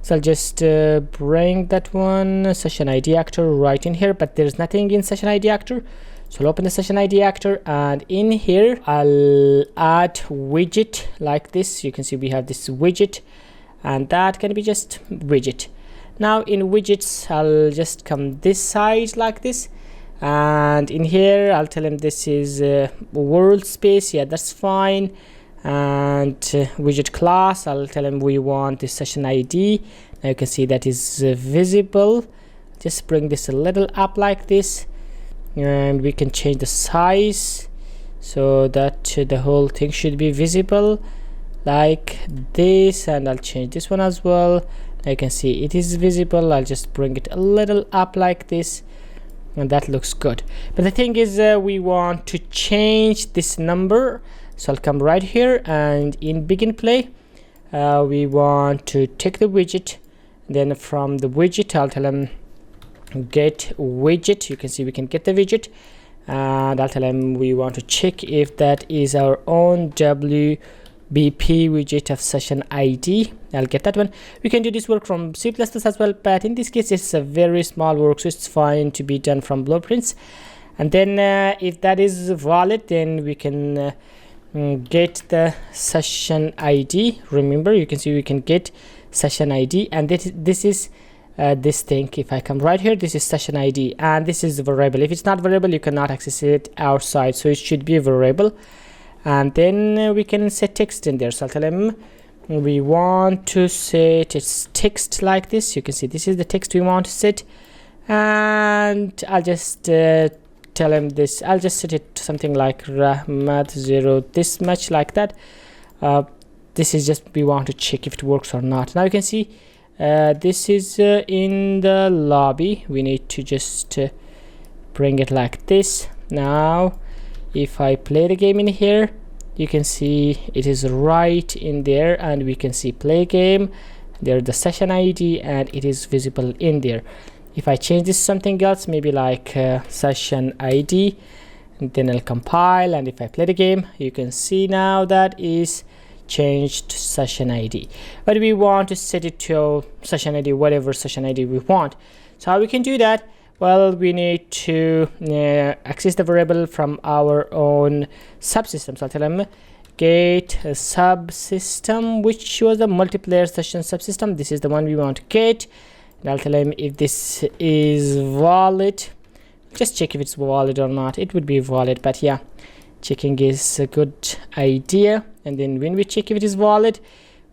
So I'll just bring that one, session ID actor, right in here, but there's nothing in session ID actor. So I'll open the session ID actor, and in here I'll add widget like this. You can see we have this widget, and that can be just widget. Now in widgets, I'll just come this side like this, and in here I'll tell him this is world space. Yeah, that's fine. And widget class, I'll tell him we want the session ID. Now you can see that is visible. Just bring this a little up like this, and we can change the size so that the whole thing should be visible like this, and I'll change this one as well. Now you can see it is visible. I'll just bring it a little up like this, and that looks good. But the thing is, we want to change this number. So I'll come right here, and in begin play, we want to take the widget. Then from the widget, I'll tell him get widget. You can see we can get the widget, and I'll tell him we want to check if that is our own WBP widget of session ID. I'll get that one. We can do this work from C++ as well, but in this case it's a very small work, so it's fine to be done from blueprints. And then if that is valid, then we can get the session ID. Remember, you can see we can get session ID, and this is this thing. If I come right here, this is session ID, and this is a variable. If it's not variable, you cannot access it outside, so it should be a variable. And then we can set text in there. So I'll tell him we want to set its text like this. You can see this is the text we want to set, and I'll just tell him this. I'll just set it something like Rahmat 0 this much, like that. This is just, we want to check if it works or not. Now you can see this is in the lobby. We need to just bring it like this. Now if I play the game in here, you can see it is right in there, and we can see play game, there the session ID, and it is visible in there. If I change this to something else, maybe like session ID, and then I'll compile, and if I play the game, you can see now that is changed to session ID. But we want to set it to session ID, whatever session ID we want. So how we can do that? Well, we need to access the variable from our own subsystem. So I'll tell them get a subsystem, which was the multiplayer session subsystem. This is the one we want to get. And I'll tell him if this is valid. Just check if it's valid or not. It would be valid, but yeah, checking is a good idea. And then when we check if it is valid,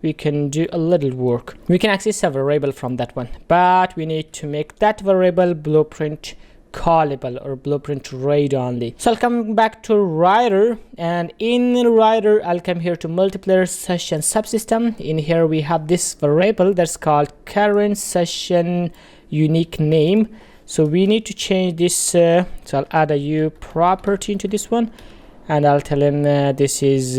we can do a little work. We can access a variable from that one, but we need to make that variable blueprint callable or blueprint read only. So I'll come back to writer, and in writer I'll come here to multiplayer session subsystem. In here we have this variable that's called current session unique name. So we need to change this. So I'll add a u property into this one, and I'll tell him this is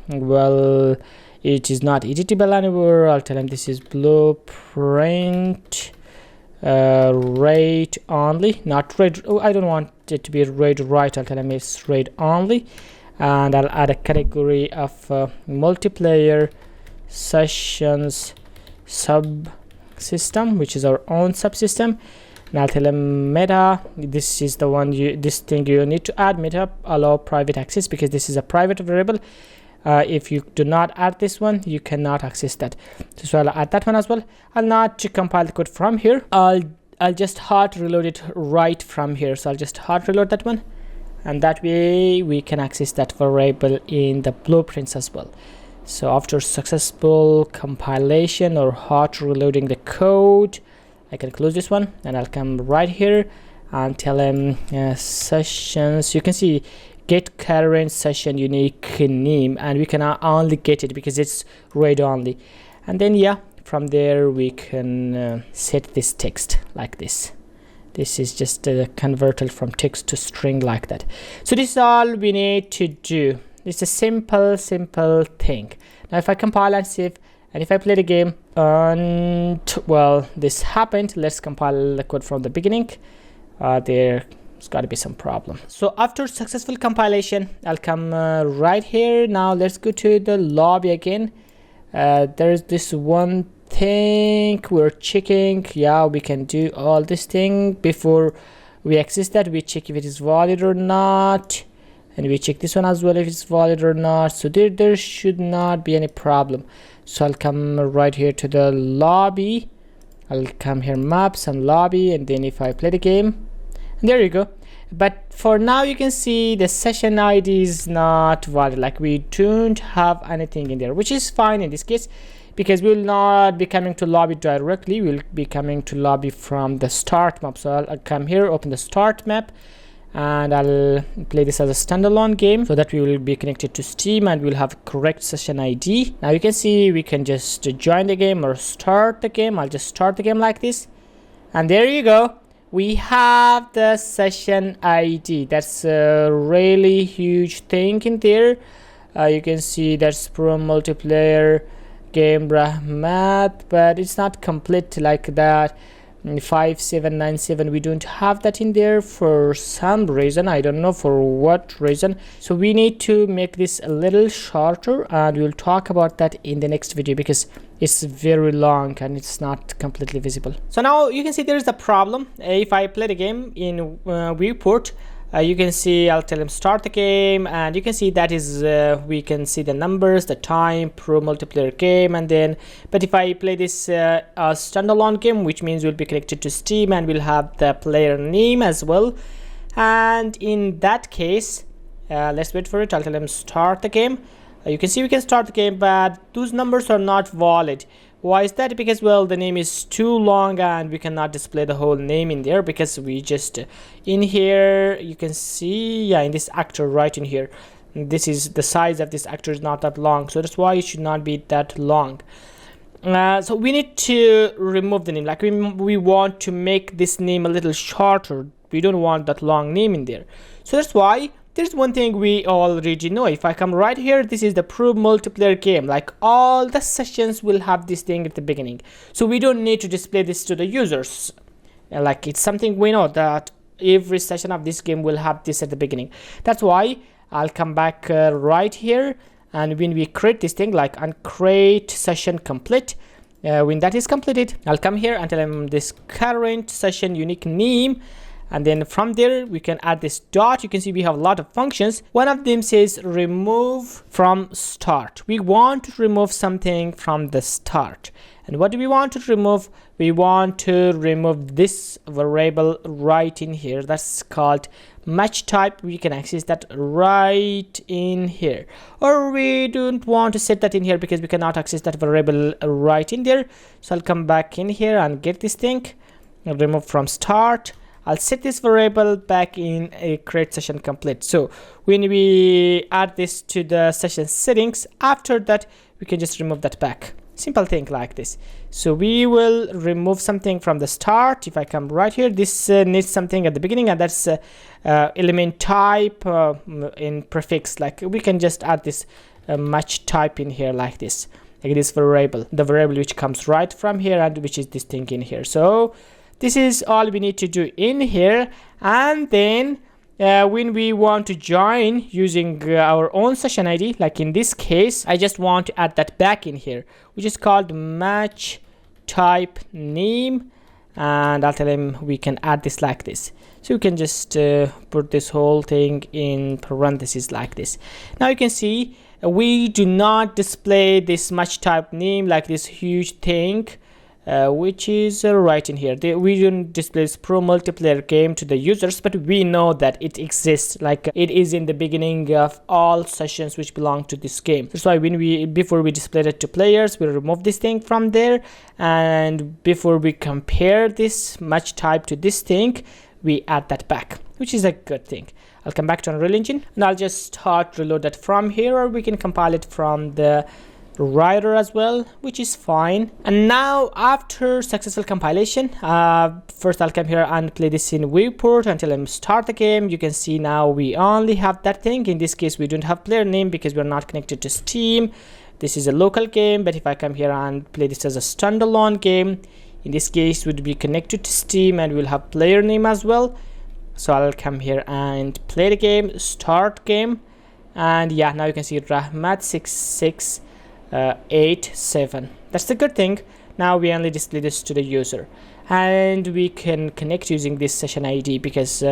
well, it is not editable anywhere. I'll tell him this is blueprint rate only, not rate. Oh, I don't want it to be rate right. I'll tell them it's rate only, and I'll add a category of multiplayer sessions subsystem, which is our own subsystem. And I'll tell them meta, this is the one this thing you need to add. Meta allow private access, because this is a private variable. If you do not add this one, you cannot access that. So I'll add that one as well. I'll not compile the code from here. I'll just hard reload it right from here. So I'll just hard reload that one, and that way we can access that variable in the blueprints as well. So after successful compilation or hard reloading the code, I can close this one, and I'll come right here and tell them sessions. You can see get current session unique name, and we can only get it because it's read only. And then yeah, from there we can set this text like this. This is just a converter from text to string like that. So this is all we need to do. It's a simple thing. Now if I compile and save, and if I play the game, and well, this happened. Let's compile the code from the beginning. There's got to be some problem. So after successful compilation, I'll come right here. Now let's go to the lobby again. There's this one thing we're checking. Yeah, we can do all this thing before we access that. We check if it is valid or not, and we check this one as well if it's valid or not. So there should not be any problem. So I'll come right here to the lobby. I'll come here, maps and lobby, and then if I play the game, and there you go. But for now you can see the session ID is not valid, like we don't have anything in there, which is fine in this case, because we will not be coming to lobby directly. We'll be coming to lobby from the start map. So I'll come here, open the start map, and I'll play this as a standalone game so that we will be connected to Steam and we'll have correct session ID. Now you can see we can just join the game or start the game. I'll just start the game like this, and there you go. We have the session ID. That's a really huge thing in there. You can see that's pro multiplayer game Rahmat, but it's not complete like that. 5797, we don't have that in there for some reason. I don't know for what reason. So we need to make this a little shorter, and we'll talk about that in the next video because it's very long and it's not completely visible. So now you can see there is a problem. If I play the game in viewport, you can see I'll tell him start the game, and you can see that is we can see the numbers, the time, pro multiplayer game, and then but if I play this standalone game, which means we'll be connected to Steam and we'll have the player name as well. And in that case, let's wait for it. I'll tell him start the game. You can see we can start the game, but those numbers are not valid. Why is that? Because well, the name is too long and we cannot display the whole name in there, because we just in here you can see, yeah, in this actor right in here, this is the size of this actor is not that long, so that's why it should not be that long. So we need to remove the name, like we want to make this name a little shorter. We don't want that long name in there, so that's why there's one thing we already know. If I come right here, this is the pro multiplayer game. Like all the sessions will have this thing at the beginning, so we don't need to display this to the users. Like it's something we know that every session of this game will have this at the beginning. That's why I'll come back right here, and when we create this thing, like on create session complete, when that is completed, I'll come here and tell them this current session unique name. And then from there we can add this dot. You can see we have a lot of functions. One of them says remove from start. We want to remove something from the start. And what do we want to remove? We want to remove this variable right in here. That's called match type. We can access that right in here, or we don't want to set that in here because we cannot access that variable right in there. So I'll come back in here and get this thing, remove from start. I'll set this variable back in a create session complete. So when we add this to the session settings, after that we can just remove that back. Simple thing like this. So we will remove something from the start. If I come right here, this needs something at the beginning, and that's element type in prefix. Like we can just add this match type in here like this variable, the variable which comes right from here and which is this thing in here. So This is all we need to do in here. And then when we want to join using our own session ID, like in this case, I just want to add that back in here, which is called match type name, and I'll tell him we can add this like this. So you can just put this whole thing in parentheses like this. Now you can see we do not display this match type name like this huge thing, which is right in here. We don't display this pro multiplayer game to the users, but we know that it exists, like it is in the beginning of all sessions which belong to this game. That's why before we display it to players, we remove this thing from there, and before we compare this match type to this thing, we add that back, which is a good thing. I'll come back to Unreal Engine and I'll just start reload that from here, or we can compile it from the writer as well, which is fine. And now after successful compilation, first I'll come here and play this in viewport until I start the game. You can see now we only have that thing. In this case we don't have player name because we're not connected to Steam. This is a local game, but if I come here and play this as a standalone game, in this case would be connected to Steam and we'll have player name as well. So I'll come here and play the game, start game, and yeah, now you can see Rahmat 6687. That's the good thing. Now we only display this to the user, and we can connect using this session ID because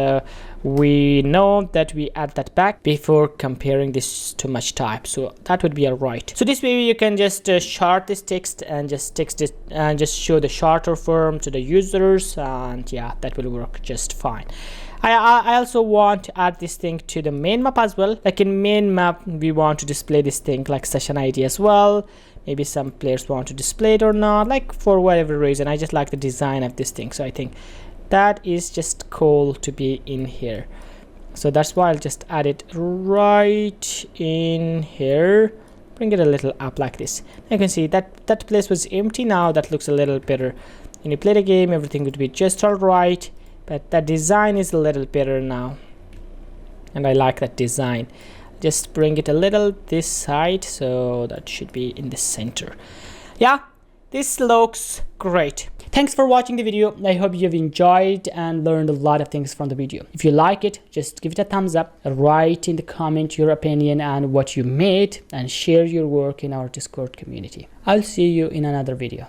we know that we add that back before comparing this to match type, so that would be alright. So this way you can just short this text and just text it and just show the shorter form to the users, and yeah, that will work just fine. I also want to add this thing to the main map as well. Like in main map we want to display this thing like session ID as well. Maybe some players want to display it or not, like for whatever reason. I just like the design of this thing, so I think that is just cool to be in here. So that's why I'll just add it right in here, bring it a little up like this. You can see that that place was empty. Now that looks a little better. When you play the game, everything would be just all right, but the design is a little better now, and I like that design. Just bring it a little this side, so that should be in the center. Yeah, this looks great. Thanks for watching the video. I hope you've enjoyed and learned a lot of things from the video. If you like it, just give it a thumbs up, write in the comment your opinion and what you made, and share your work in our Discord community. I'll see you in another video.